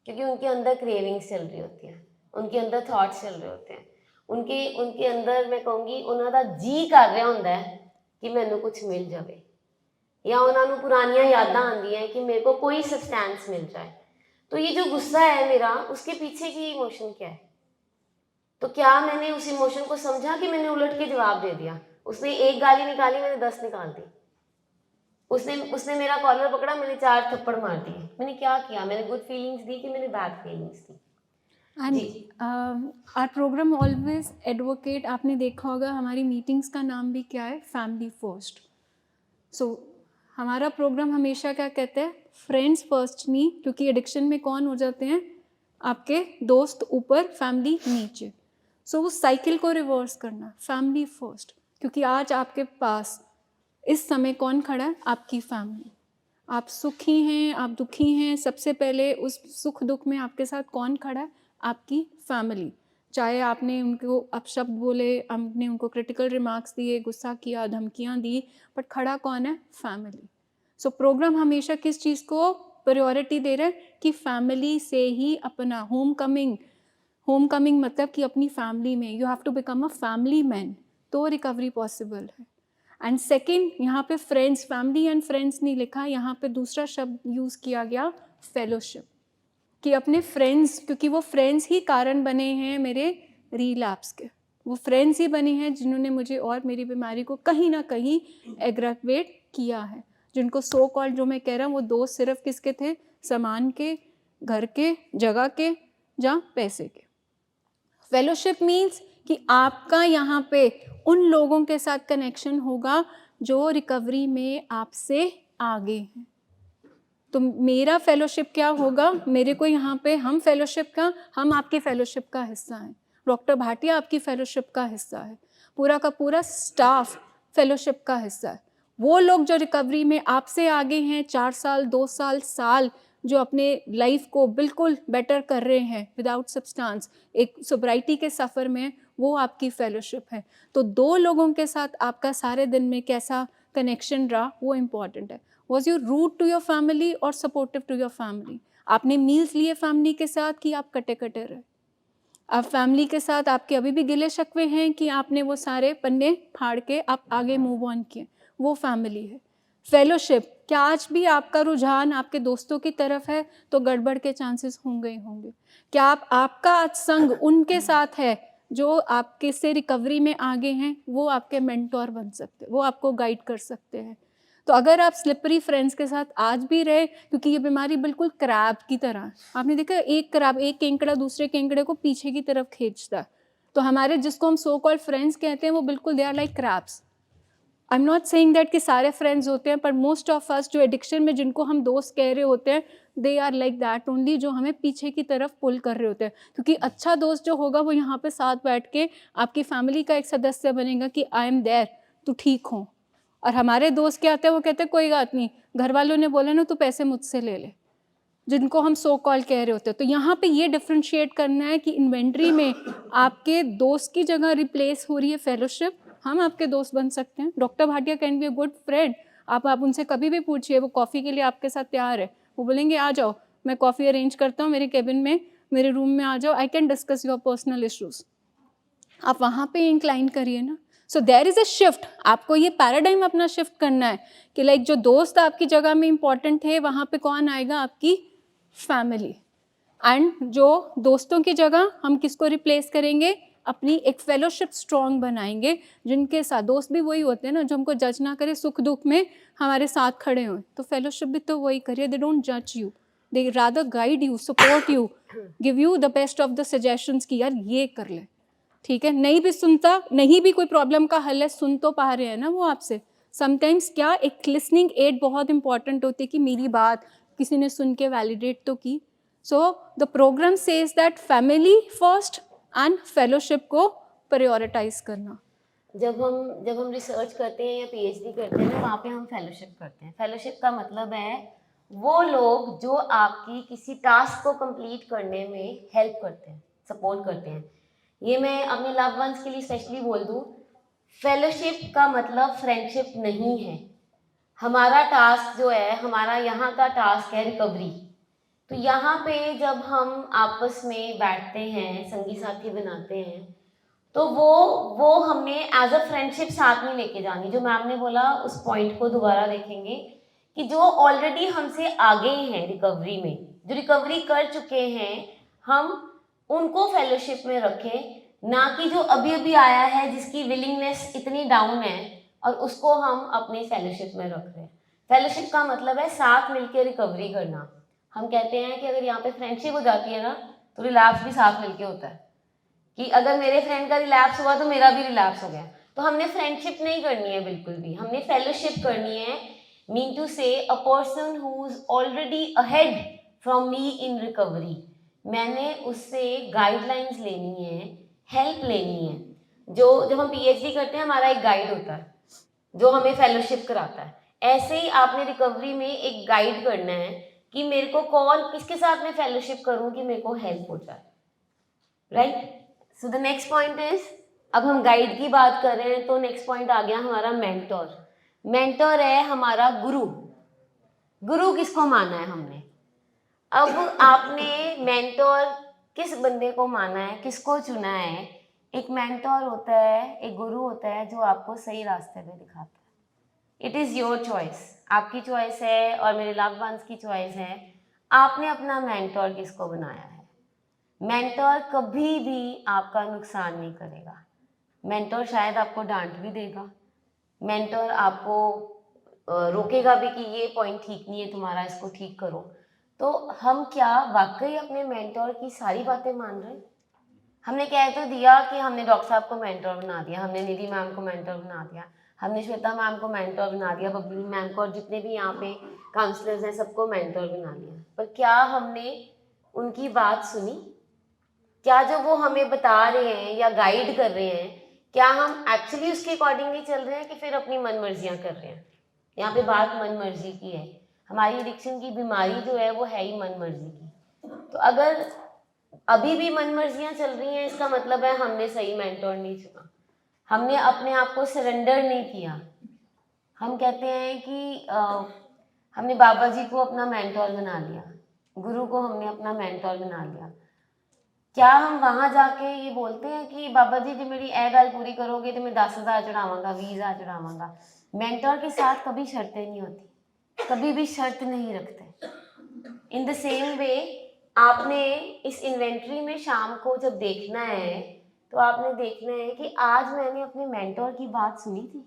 क्योंकि उनके अंदर क्रेविंग्स चल रही होती है, उनके अंदर थॉट्स चल रहे होते हैं, उनके अंदर मैं कहूँगी उन्होंने जी कर रहा होंदा है कि मैनू कुछ मिल जाए, या उन्होंने पुरानियां यादां आंदियां हैं कि मेरे को कोई सब्सटेंस मिल जाए। तो ये जो गुस्सा है मेरा, उसके पीछे की इमोशन क्या है? तो क्या मैंने उस इमोशन को समझा कि मैंने उलट के जवाब दे दिया? उसने एक गाली निकाली, मैंने 10 निकाल दी। उसने मेरा कॉलर पकड़ा, मैंने 4 थप्पड़ मार दिए। मैंने क्या किया? मैंने गुड फीलिंग्स दी कि मैंने बैड फीलिंग्स दी? And our programme always advocate, आपने देखा होगा हमारी मीटिंग्स का नाम भी क्या है, फैमिली फर्स्ट। सो हमारा प्रोग्राम हमेशा क्या कहते हैं, फ्रेंड्स फर्स्ट नहीं, क्योंकि एडिक्शन में कौन हो जाते हैं, आपके दोस्त ऊपर, फैमिली नीचे। सो उस साइकिल को रिवर्स करना, फैमिली फर्स्ट, क्योंकि आज आपके पास इस समय कौन खड़ा है, आपकी फैमिली। आप सुखी हैं, आप दुखी हैं, सबसे पहले उस सुख दुख में आपके साथ कौन खड़ा है, आपकी फैमिली। चाहे आपने उनको अपशब्द बोले, आपने उनको क्रिटिकल रिमार्क्स दिए, गुस्सा किया, धमकियाँ दी, बट खड़ा कौन है, फैमिली। सो प्रोग्राम हमेशा किस चीज़ को प्रायोरिटी दे रहे हैं कि फैमिली से ही अपना होम कमिंग मतलब कि अपनी फैमिली में you have to become a family man, तो रिकवरी पॉसिबल है। एंड सेकेंड, यहाँ पे फ्रेंड्स, फैमिली एंड फ्रेंड्स नहीं लिखा, यहाँ पे दूसरा शब्द यूज़ किया गया, फेलोशिप, कि अपने फ्रेंड्स, क्योंकि वो फ्रेंड्स ही कारण बने हैं मेरे रीलैप्स के, वो फ्रेंड्स ही बने हैं जिन्होंने मुझे और मेरी बीमारी को कहीं ना कहीं एग्रावेट किया है। जिनको सो कॉल्ड, जो मैं कह रहा हूँ, वो दोस्त सिर्फ किसके थे, सामान के, घर के, जगह के, या पैसे के। फेलोशिप मीन्स कि आपका यहाँ पे उन लोगों के साथ कनेक्शन होगा जो रिकवरी में आपसे आगे हैं। तो मेरा फेलोशिप क्या होगा, मेरे को यहाँ पे, हम फेलोशिप का, हम आपकी फेलोशिप का हिस्सा हैं। डॉक्टर भाटिया आपकी फेलोशिप का हिस्सा है, पूरा का पूरा स्टाफ फेलोशिप का हिस्सा है। वो लोग जो रिकवरी में आपसे आगे हैं, 4 साल, 2 साल, जो अपने लाइफ को बिल्कुल बेटर कर रहे हैं विदाउट सब्सटेंस, एक सोब्राइटी के सफ़र में, वो आपकी फेलोशिप है। तो 2 लोगों के साथ आपका सारे दिन में कैसा कनेक्शन रहा वो इम्पॉर्टेंट है. Was you rude to your family और सपोर्टिव टू योर फैमिली? आपने मील्स लिए फैमिली के साथ कि आप कटे कटे रहे? आप फैमिली के साथ आपके अभी भी गिले शिकवे हैं कि आपने वो सारे पन्ने फाड़ के आप आगे मूव ऑन किए? वो फैमिली है. फेलोशिप, क्या आज भी आपका रुझान आपके दोस्तों की तरफ है? तो गड़बड़ के चांसेस होंगे ही होंगे. क्या आपका आज संग उनके साथ है जो आपके से रिकवरी में आगे हैं? वो आपके मेंटोर बन सकते हैं, वो आपको गाइड कर सकते हैं. तो अगर आप स्लिपरी फ्रेंड्स के साथ आज भी रहे, क्योंकि ये बीमारी बिल्कुल क्रैब की तरह है. आपने देखा एक क्रैब, एक केंकड़ा दूसरे केंकड़े को पीछे की तरफ खींचता है. तो हमारे जिसको हम सो कॉल्ड फ्रेंड्स कहते हैं वो बिल्कुल they are like crabs. I am not saying that कि सारे फ्रेंड्स होते हैं, पर मोस्ट ऑफ अस जो एडिक्शन में जिनको हम दोस्त कह रहे होते हैं, they are like that only, जो हमें पीछे की तरफ पुल कर रहे होते हैं. क्योंकि अच्छा दोस्त जो होगा वो यहाँ पे साथ बैठ के आपकी फैमिली का एक सदस्य बनेगा कि आई एम देयर, तू ठीक हो. और हमारे दोस्त क्या आते हैं, वो कहते हैं कोई बात नहीं, घर वालों ने बोला ना, तू पैसे मुझसे ले ले, जिनको हम सो कॉल कह रहे होते हैं. तो यहाँ पे ये डिफ्रेंशिएट करना है कि इन्वेंट्री में आपके दोस्त की जगह रिप्लेस हो रही है फेलोशिप. हम आपके दोस्त बन सकते हैं. Doctor Bhatia can be a good friend. आप उनसे कभी भी पूछिए, वो कॉफ़ी के लिए आपके साथ तैयार है. वो बोलेंगे आ जाओ, मैं कॉफ़ी अरेंज करता हूँ मेरे केबिन में, मेरे रूम में आ जाओ, I can discuss your personal issues. आप वहाँ पे इंक्लाइन करिए ना. So there is a shift. आपको ये पैराडाइम अपना शिफ्ट करना है कि लाइक जो दोस्त आपकी जगह में इंपॉर्टेंट है, वहाँ पे कौन आएगा? आपकी फैमिली. एंड जो दोस्तों की जगह हम किसको रिप्लेस करेंगे? अपनी एक फेलोशिप स्ट्रॉन्ग बनाएंगे, जिनके साथ दोस्त भी वही होते हैं ना, जो हमको जज ना करे, सुख दुख में हमारे साथ खड़े हों. तो फेलोशिप भी तो वही करिए. दे डोंट जज you, they rather guide you, support you, give you the best of the suggestions कि यार ये कर ले. ठीक है, नहीं भी सुनता, नहीं भी कोई प्रॉब्लम का हल है, सुन तो पा रहे हैं ना वो आपसे. समटाइम्स क्या एक लिसनिंग एड बहुत इंपॉर्टेंट होती है कि मेरी बात किसी ने सुन के वैलिडेट तो की. So the programme says that family first and fellowship को प्रायोरिटाइज करना. जब हम रिसर्च करते हैं या पीएचडी करते हैं ना, वहाँ पे हम फेलोशिप करते हैं. फेलोशिप का मतलब है वो लोग जो आपकी किसी टास्क को कंप्लीट करने में हेल्प करते हैं, सपोर्ट करते हैं. ये मैं अपने लव वंस के लिए स्पेशली बोल दूँ, फेलोशिप का मतलब फ्रेंडशिप नहीं है. हमारा टास्क जो है, हमारा यहाँ का टास्क है रिकवरी. तो यहाँ पे जब हम आपस में बैठते हैं, संगी साथी बनाते हैं, तो वो हमने एज अ फ्रेंडशिप साथ में लेके जानी. जो मैम ने बोला उस पॉइंट को दोबारा देखेंगे कि जो ऑलरेडी हमसे आगे हैं रिकवरी में, जो रिकवरी कर चुके हैं, हम उनको फेलोशिप में रखें, ना कि जो अभी अभी आया है जिसकी विलिंगनेस इतनी डाउन है और उसको हम अपनी फेलोशिप में रख रहे हैं. फेलोशिप का मतलब है साथ मिलकर रिकवरी करना. हम कहते हैं कि अगर यहाँ पे फ्रेंडशिप हो जाती है ना, तो रिलैप्स भी साथ मिलके होता है. कि अगर मेरे फ्रेंड का रिलैप्स हुआ तो मेरा भी रिलैप्स हो गया. तो हमने फ्रेंडशिप नहीं करनी है बिल्कुल भी, हमने फेलोशिप करनी है. मीन टू से a person who is already ahead from me in recovery. मैंने उससे गाइडलाइंस लेनी है, हेल्प लेनी है. जब हम पीएचडी करते हैं, हमारा एक गाइड होता है जो हमें फेलोशिप कराता है. ऐसे ही आपने रिकवरी में एक गाइड करना है कि मेरे को किसके साथ मैं फेलोशिप करूं कि मेरे को हेल्प हो जाए. Right. So the next point is, अब हम गाइड की बात कर रहे हैं तो नेक्स्ट पॉइंट आ गया हमारा मेंटोर. मेंटोर है हमारा गुरु. गुरु किसको माना है हमने? अब आपने मेंटोर किस बंदे को माना है, किसको चुना है? एक मेंटोर होता है, एक गुरु होता है जो आपको सही रास्ते पे दिखाता है. इट इज़ योर चॉइस, आपकी चॉइस है और मेरे लव वंस की चॉइस है. आपने अपना मेंटोर किसको बनाया है? मेंटोर कभी भी आपका नुकसान नहीं करेगा. मेंटोर शायद आपको डांट भी देगा, मेंटोर आपको रोकेगा भी कि ये पॉइंट ठीक नहीं है तुम्हारा, इसको ठीक करो. तो हम क्या वाकई अपने मेंटोर की सारी बातें मान रहे हैं? हमने कह तो दिया कि हमने डॉक्टर साहब को मेंटोर बना दिया, हमने निधि मैम को मेंटोर बना दिया, हमने श्वेता मैम को मेंटोर बना दिया, बबली मैम को, और जितने भी यहाँ पे काउंसलर्स हैं सबको मेंटोर बना दिया. पर क्या हमने उनकी बात सुनी? क्या जो वो हमें बता रहे हैं या गाइड कर रहे हैं, क्या हम एक्चुअली उसके अकॉर्डिंगली चल रहे हैं कि फिर अपनी मन मर्जियाँ कर रहे हैं? यहाँ पे बात मन मर्जी की है. हमारी एडिक्शन की बीमारी जो है वो है ही मन मर्जी की. तो अगर अभी भी मन मर्जियाँ चल रही हैं, इसका मतलब है हमने सही मेंटोर नहीं चुना, हमने अपने आप को सरेंडर नहीं किया, हम कहते हैं कि हमने बाबा जी को अपना मेंटोर बना लिया, गुरु को हमने अपना मेंटोर बना लिया। क्या हम वहाँ जाके ये बोलते हैं कि बाबा जी मेरी ए गल पूरी करोगे तो मैं 10,000 चढ़ावांगा, 20,000 चढ़ावांगा? मेंटोर के साथ कभी शर्तें नहीं होती, कभी भी शर्त नहीं रखते। इन द सेम वे आपने इस इन्वेंट्री में शाम को जब देखना है तो आपने देखना है कि आज मैंने अपने मेंटोर की बात सुनी थी,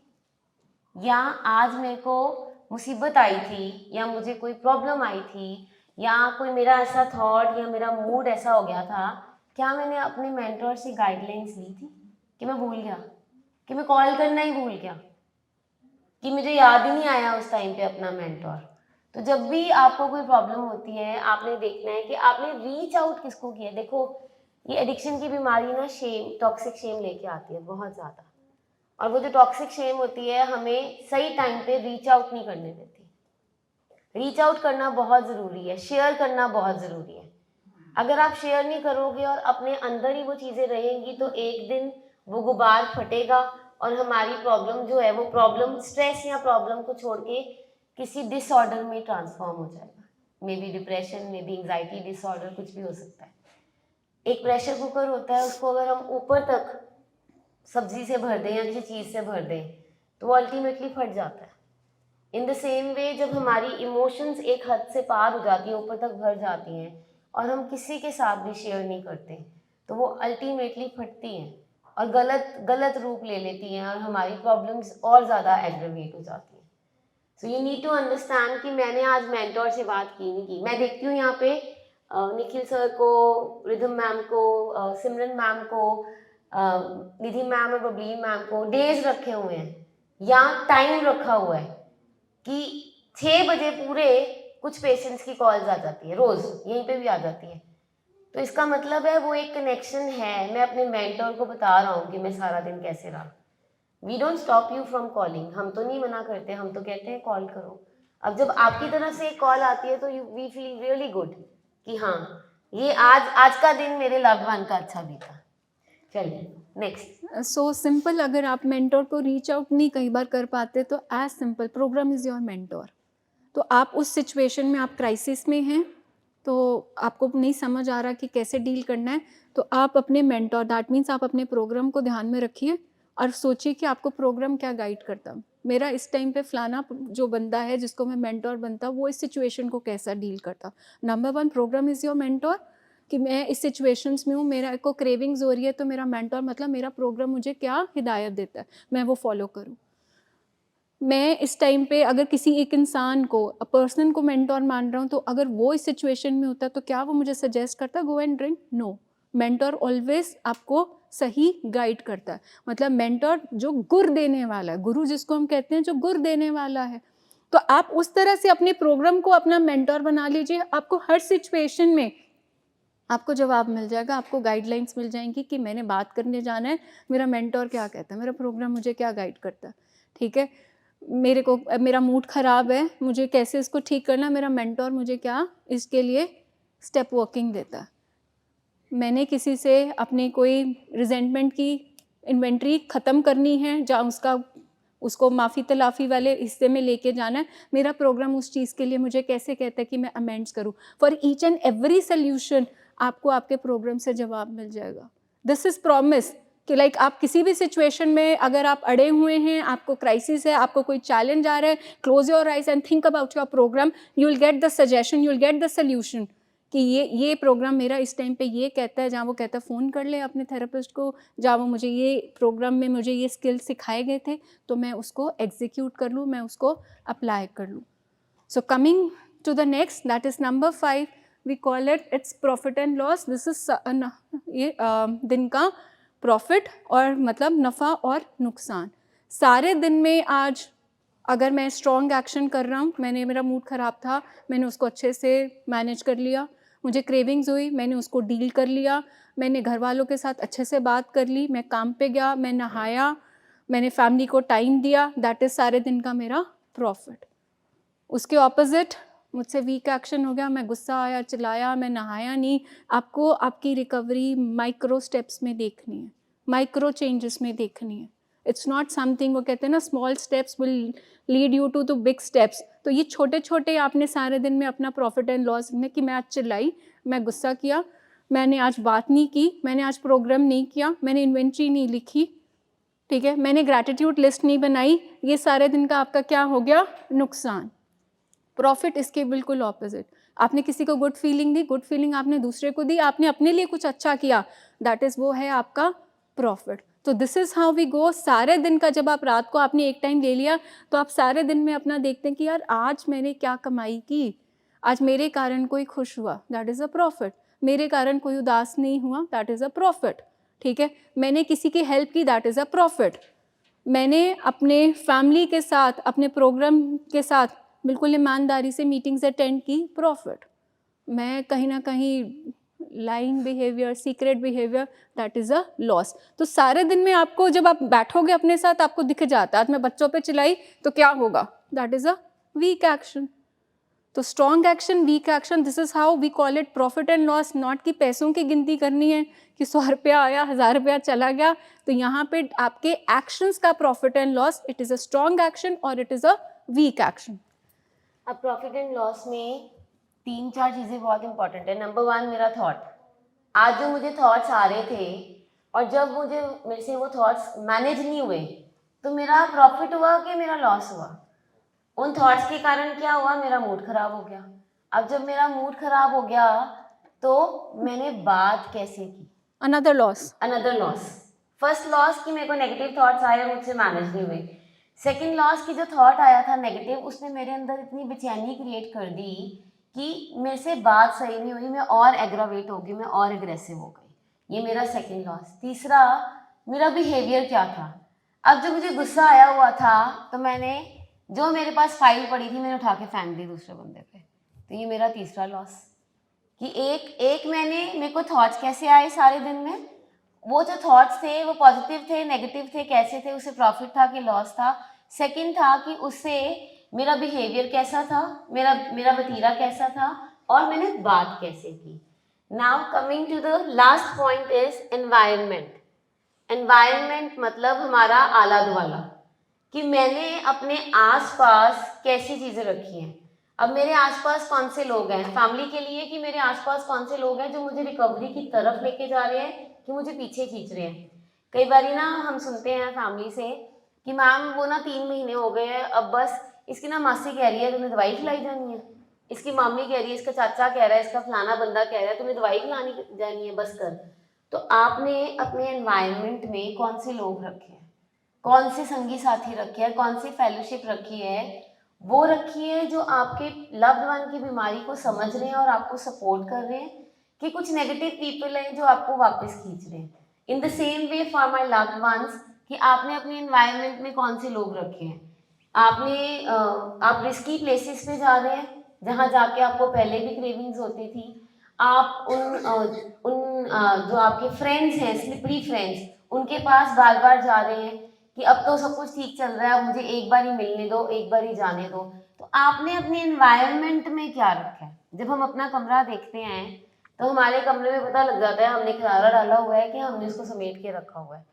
या आज मेरे को मुसीबत आई थी, या मुझे कोई प्रॉब्लम आई थी, या कोई मेरा ऐसा थॉट या मेरा मूड ऐसा हो गया था, क्या मैंने अपने मेंटोर से गाइडलाइंस ली थी कि मैं भूल गया, कि मैं कॉल करना ही भूल गया, कि मुझे याद ही नहीं आया उस टाइम पे अपना मेंटोर? तो जब भी आपको कोई प्रॉब्लम होती है आपने देखना है कि आपने रीच आउट किसको किया। देखो ये एडिक्शन की बीमारी ना शेम, टॉक्सिक शेम लेके आती है बहुत ज़्यादा, और वो जो टॉक्सिक शेम होती है हमें सही टाइम पे रीच आउट नहीं करने देती। रीच आउट करना बहुत ज़रूरी है, शेयर करना बहुत ज़रूरी है। अगर आप शेयर नहीं करोगे और अपने अंदर ही वो चीज़ें रहेंगी तो एक दिन वो गुबार फटेगा और हमारी प्रॉब्लम जो है वो प्रॉब्लम, स्ट्रेस या प्रॉब्लम को छोड़ के किसी डिसऑर्डर में ट्रांसफॉर्म हो जाएगा। May be depression, may be anxiety disorder, कुछ भी हो सकता है। एक प्रेशर कुकर होता है, उसको अगर हम ऊपर तक सब्जी से भर दें या किसी चीज़ से भर दें तो वो अल्टीमेटली फट जाता है। इन द सेम वे जब हमारी इमोशंस एक हद से पार हो जाती हैं, ऊपर तक भर जाती हैं और हम किसी के साथ भी शेयर नहीं करते तो वो अल्टीमेटली फटती हैं और गलत रूप ले लेती हैं और हमारी प्रॉब्लम्स और ज़्यादा एग्रेवेट हो जाती हैं। So you need to understand कि मैंने आज मेंटोर से बात की नहीं की। मैं देखती हूँ यहाँ पे निखिल सर को, रिधम मैम को, सिमरन मैम को, निधि मैम और बबली मैम को डेज रखे हुए हैं या टाइम रखा हुआ है कि 6 बजे पूरे कुछ पेशेंट्स की कॉल्स आ जाती है, रोज़ यहीं पे भी आ जाती है। तो इसका मतलब है वो एक कनेक्शन है। मैं अपने मेंटोर को बता रहा हूँ कि मैं सारा दिन कैसे रहा। We don't stop you from calling, हम तो नहीं मना करते, हम तो कहते हैं कॉल करो। अब जब आपकी तरफ से एक कॉल आती है तो वी फील रियली गुड कि हाँ ये आज का दिन मेरे लव्ड वन का अच्छा बीता। चलिए नेक्स्ट। सो सिंपल, अगर आप मेंटोर को रीच आउट नहीं कई बार कर पाते तो as simple, programme is your mentor. तो आप उस सिचुएशन में, आप क्राइसिस में हैं तो आपको नहीं समझ आ रहा कि कैसे डील करना है, तो आप अपने मेंटोर, दैट मीन्स आप अपने प्रोग्राम को ध्यान में रखिए और सोचिए कि आपको प्रोग्राम क्या गाइड करता। मेरा इस टाइम पे फलाना जो बंदा है जिसको मैं मेंटोर बनता, वो इस सिचुएशन को कैसा डील करता। Number 1 programme is your mentor, कि मैं इस सिचुएशंस में हूँ, मेरा को क्रेविंग्स हो रही है, तो मेरा मेंटोर मतलब मेरा प्रोग्राम मुझे क्या हिदायत देता है मैं वो फॉलो करूँ। मैं इस टाइम पे अगर किसी एक इंसान को, पर्सन को मेंटोर मान रहा हूँ, तो अगर वो इस सिचुएशन में होता है तो क्या वो मुझे सजेस्ट करता go and drink? No. Mentor always आपको सही गाइड करता है। मतलब मेंटोर जो गुर देने वाला है, गुरु जिसको हम कहते हैं, जो गुर देने वाला है, तो आप उस तरह से अपने प्रोग्राम को अपना मेंटोर बना लीजिए। आपको हर सिचुएशन में आपको जवाब मिल जाएगा, आपको गाइडलाइंस मिल जाएंगी कि मैंने बात करने जाना है, मेरा मेंटोर क्या कहता है, मेरा प्रोग्राम मुझे क्या गाइड करता है। ठीक है, मेरा मूड ख़राब है, मुझे कैसे इसको ठीक करना, मेरा मेंटोर मुझे क्या इसके लिए स्टेप वर्किंग देता है। मैंने किसी से अपनी कोई रिजेंटमेंट की इन्वेंट्री ख़त्म करनी है, जहाँ उसको माफ़ी तलाफ़ी वाले हिस्से में लेके जाना है, मेरा प्रोग्राम उस चीज़ के लिए मुझे कैसे कहता है कि मैं अमेंड्स करूँ। For each and every solution आपको आपके प्रोग्राम से जवाब मिल जाएगा। दिस इज़ प्रॉमिस कि लाइक आप किसी भी सिचुएशन में अगर आप अड़े हुए हैं, आपको क्राइसिस है, आपको कोई चैलेंज आ रहा है, close your eyes and think about your programme, you will get the suggestion, you will get the solution कि ये प्रोग्राम मेरा इस टाइम पे ये कहता है। जहाँ वो कहता है फ़ोन कर ले अपने थेरेपिस्ट को, जहाँ वो मुझे ये प्रोग्राम में मुझे ये स्किल सिखाए गए थे तो मैं उसको एग्जीक्यूट कर लूँ, मैं उसको अप्लाई कर लूँ। So coming to the next, that is number 5, we call its profit and loss. This is ये दिन का प्रॉफिट और मतलब नफ़ा और नुकसान। सारे दिन में आज अगर मैं स्ट्रॉन्ग एक्शन कर रहा हूँ, मेरा मूड ख़राब था, मैंने उसको अच्छे से मैनेज कर लिया, मुझे क्रेविंग्स हुई, मैंने उसको डील कर लिया, मैंने घर वालों के साथ अच्छे से बात कर ली, मैं काम पे गया, मैं नहाया, मैंने फैमिली को टाइम दिया, दैट इज़ सारे दिन का मेरा प्रॉफिट। उसके ऑपोजिट मुझसे वीक एक्शन हो गया, मैं गुस्सा आया, चिल्लाया, मैं नहाया नहीं। आपको आपकी रिकवरी माइक्रो स्टेप्स में देखनी है, माइक्रो चेंजेस में देखनी है। इट्स नॉट समथिंग, वो कहते हैं ना small steps will lead you to big steps. तो ये छोटे छोटे आपने सारे दिन में अपना प्रॉफिट एंड लॉस में, कि मैं आज चिल्लाई, मैं गुस्सा किया, मैंने आज बात नहीं की, मैंने आज प्रोग्राम नहीं किया, मैंने इन्वेंट्री नहीं लिखी, ठीक है, मैंने ग्रैटिट्यूड लिस्ट नहीं बनाई, ये सारे दिन का आपका क्या हो गया, नुकसान। प्रॉफिट इसके बिल्कुल ऑपोजिट, आपने किसी को गुड फीलिंग दी, गुड फीलिंग आपने दूसरे को दी, आपने अपने लिए कुछ अच्छा किया, दैट इज़ वो है आपका प्रॉफिट। तो this is how we go. सारे दिन का जब आप रात को आपने एक टाइम ले लिया, तो आप सारे दिन में अपना देखते हैं कि यार आज मैंने क्या कमाई की, आज मेरे कारण कोई खुश हुआ, दैट इज़ अ प्रॉफिट, मेरे कारण कोई उदास नहीं हुआ, दैट इज़ अ प्रॉफिट, ठीक है, मैंने किसी की हेल्प की, दैट इज़ अ प्रॉफिट, मैंने अपने फैमिली के साथ, अपने प्रोग्राम के साथ बिल्कुल ईमानदारी से मीटिंग्स अटेंड की, प्रॉफिट, मैं कहीं ना कहीं lying behaviour, secret behaviour, that is a loss. तो सारे दिन में आपको जब आप बैठोगे अपने साथ, आपको दिख जाता है, आज मैं बच्चों पे चिल्लाई तो क्या होगा, that is a weak action. तो strong action, weak action, this is how we call it profit and loss. Not कि पैसों की गिनती करनी है कि 100 रुपया आया, 1000 रुपया चला गया, तो यहाँ पे आपके एक्शंस का profit and loss, it is a strong action और it is a weak action. अब प्रॉफिट एंड लॉस में 3-4 चीज़ें बहुत इंपॉर्टेंट है। नंबर 1 मेरा थॉट, आज जो मुझे थॉट्स आ रहे थे और जब मेरे से वो थॉट्स मैनेज नहीं हुए, तो मेरा प्रॉफिट हुआ कि मेरा लॉस हुआ? उन थॉट्स के कारण क्या हुआ, मेरा मूड खराब हो गया। अब जब मेरा मूड खराब हो गया तो मैंने बात कैसे की, another loss. Another loss. First loss कि मेरे को नेगेटिव थॉट्स आए और मुझसे मैनेज नहीं हुए। सेकंड लॉस की जो थॉट आया था नेगेटिव, उसने मेरे अंदर इतनी बेचैनी क्रिएट कर दी कि मेरे से बात सही नहीं हुई, मैं और एग्रावेट हो गई, मैं और एग्रेसिव हो गई। ये मेरा सेकंड लॉस। तीसरा, मेरा बिहेवियर क्या था। अब जब मुझे गुस्सा आया हुआ था तो मैंने जो मेरे पास फाइल पड़ी थी मैंने उठा के फेंक दी दूसरे बंदे पे। तो ये मेरा तीसरा लॉस कि एक मेरे को थॉट्स कैसे आए सारे दिन में, वो जो थॉट्स थे वो पॉजिटिव थे, नेगेटिव थे, कैसे थे, उससे प्रॉफिट था कि लॉस था। सेकंड था कि उससे मेरा बिहेवियर कैसा था, मेरा वतीरा कैसा था और मैंने बात कैसे की। Now coming to the last point is environment. Environment मतलब हमारा आला दुआला, कि मैंने अपने आसपास कैसी चीज़ें रखी हैं। अब मेरे आसपास कौन से लोग हैं, फैमिली के लिए कि मेरे आसपास कौन से लोग हैं जो मुझे रिकवरी की तरफ लेके जा रहे हैं कि मुझे पीछे खींच रहे हैं। कई बार ना हम सुनते हैं फैमिली से कि मैम वो ना 3 महीने हो गए हैं, अब बस इसकी ना मासी कह रही है तुम्हें दवाई खिलाई जानी है, इसकी मामी कह रही है, इसका चाचा कह रहा है, इसका फलाना बंदा कह रहा है तुम्हें दवाई खिलानी जानी है, बस कर। तो आपने अपने एनवायरनमेंट में कौन से लोग रखे हैं, कौन से संगी साथी रखे हैं, कौन सी फेलोशिप रखी है, वो रखी है जो आपके लव्ड वन की बीमारी को समझ रहे हैं और आपको सपोर्ट कर रहे हैं, कि कुछ नेगेटिव पीपल हैं जो आपको वापस खींच रहे हैं। इन the same way for my loved ones, कि आपने अपने एनवायरनमेंट में कौन से लोग रखे हैं। आप रिस्की प्लेसेस पे जा रहे हैं जहाँ जाके आपको पहले भी क्रेविंग्स होती थी। आप जो आपके फ्रेंड्स हैं, स्लिपरी फ्रेंड्स, उनके पास बार बार जा रहे हैं कि अब तो सब कुछ ठीक चल रहा है, अब मुझे एक बार ही मिलने दो, एक बार ही जाने दो। तो आपने अपने एनवायरनमेंट में क्या रखा है। जब हम अपना कमरा देखते हैं तो हमारे कमरे में पता लग जाता है हमने खिलारा डाला हुआ है कि हमने उसको समेट के रखा हुआ है।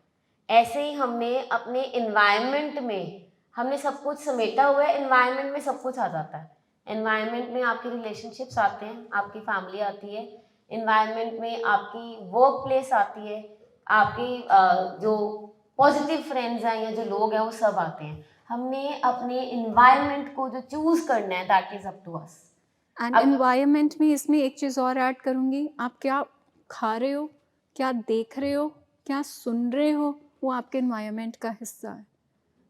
ऐसे ही हमने अपने एनवायरनमेंट में हमने सब कुछ समेटा हुआ है। एनवायरनमेंट में सब कुछ आ जाता है। एनवायरनमेंट में आपके रिलेशनशिप्स आते हैं, आपकी फैमिली आती है, एनवायरनमेंट में आपकी वर्क प्लेस आती है, आपकी जो पॉजिटिव फ्रेंड्स हैं या जो लोग हैं वो सब आते हैं। हमने अपने एनवायरनमेंट को जो चूज करना है, that is up to us. And environment में इसमें एक चीज़ और ऐड करूँगी, आप क्या खा रहे हो, क्या देख रहे हो, क्या सुन रहे हो, वो आपके एनवायरनमेंट का हिस्सा है।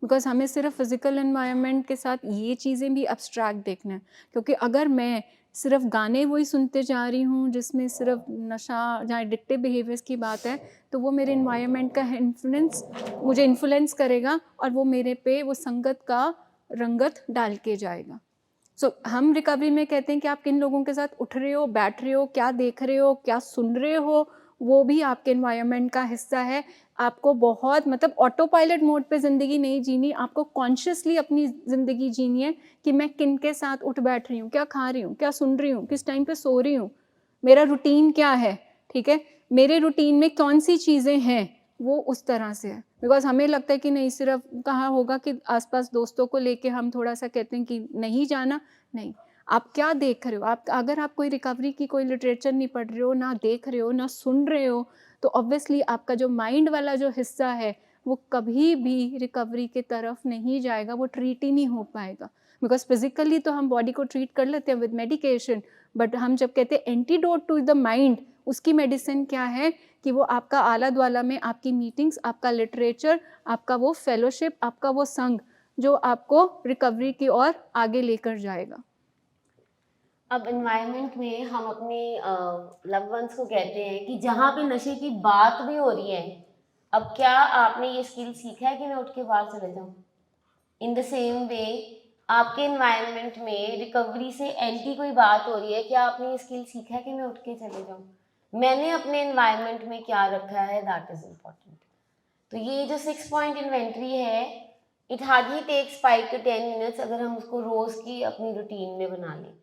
बिकॉज हमें सिर्फ फिज़िकल एनवायरनमेंट के साथ ये चीज़ें भी अब्स्ट्रैक्ट देखना है। क्योंकि अगर मैं सिर्फ गाने वही सुनते जा रही हूँ जिसमें सिर्फ नशा, जहाँ एडिक्टिव बिहेवियर्स की बात है, तो वो मेरे एनवायरनमेंट का मुझे इन्फ्लुएंस करेगा और वो मेरे पे वो संगत का रंगत डाल के जाएगा। हम रिकवरी में कहते हैं कि आप किन लोगों के साथ उठ रहे हो, बैठ रहे हो, क्या देख रहे हो, क्या सुन रहे हो, वो भी आपके एनवायरनमेंट का हिस्सा है। आपको बहुत ऑटो पायलट मोड पे ज़िंदगी नहीं जीनी, आपको कॉन्शियसली अपनी ज़िंदगी जीनी है कि मैं किन के साथ उठ बैठ रही हूँ, क्या खा रही हूँ, क्या सुन रही हूँ, किस टाइम पे सो रही हूँ, मेरा रूटीन क्या है, ठीक है, मेरे रूटीन में कौन सी चीज़ें हैं वो उस तरह से है। बिकॉज़ हमें लगता है कि नहीं, सिर्फ़ कहाँ होगा कि आस-पास दोस्तों को लेके हम थोड़ा-सा कहते हैं कि नहीं जाना, नहीं। आप क्या देख रहे हो? आप अगर आप कोई रिकवरी की कोई लिटरेचर नहीं पढ़ रहे हो, ना देख रहे हो, ना सुन रहे हो, तो ऑब्वियसली आपका जो माइंड वाला जो हिस्सा है, वो कभी भी रिकवरी की तरफ नहीं जाएगा, वो ट्रीट ही नहीं हो पाएगा। बिकॉज़ फिज़िकली तो हम बॉडी को ट्रीट कर लेते हैं विद मेडिकेशन, बट हम जब कहते हैं एंटीडोट टू द माइंड, उसकी मेडिसिन क्या है कि वो आपका आला-द्वाला में आपकी मीटिंग्स, आपका लिटरेचर, आपका वो फेलोशिप, आपका वो संग, जो आपको रिकवरी की ओर आगे लेकर जाएगा। अब एनवायरनमेंट में हम अपने लव वंस को कहते हैं कि जहाँ पे नशे की बात भी हो रही है, अब क्या आपने ये स्किल सीखा है कि मैं उठ के बाहर चले जाऊँ? इन द सेम वे आपके एनवायरनमेंट में रिकवरी से एंटी कोई बात हो रही है, क्या आपने ये स्किल सीखा है कि मैं उठ के चले जाऊँ? मैंने अपने एनवायरनमेंट में क्या रखा है, दैट इज़ इम्पॉर्टेंट। तो ये जो 6 पॉइंट इन्वेंट्री है, it hardly takes 5 to 10 minutes अगर हम उसको रोज़ की अपनी रूटीन में बना लें।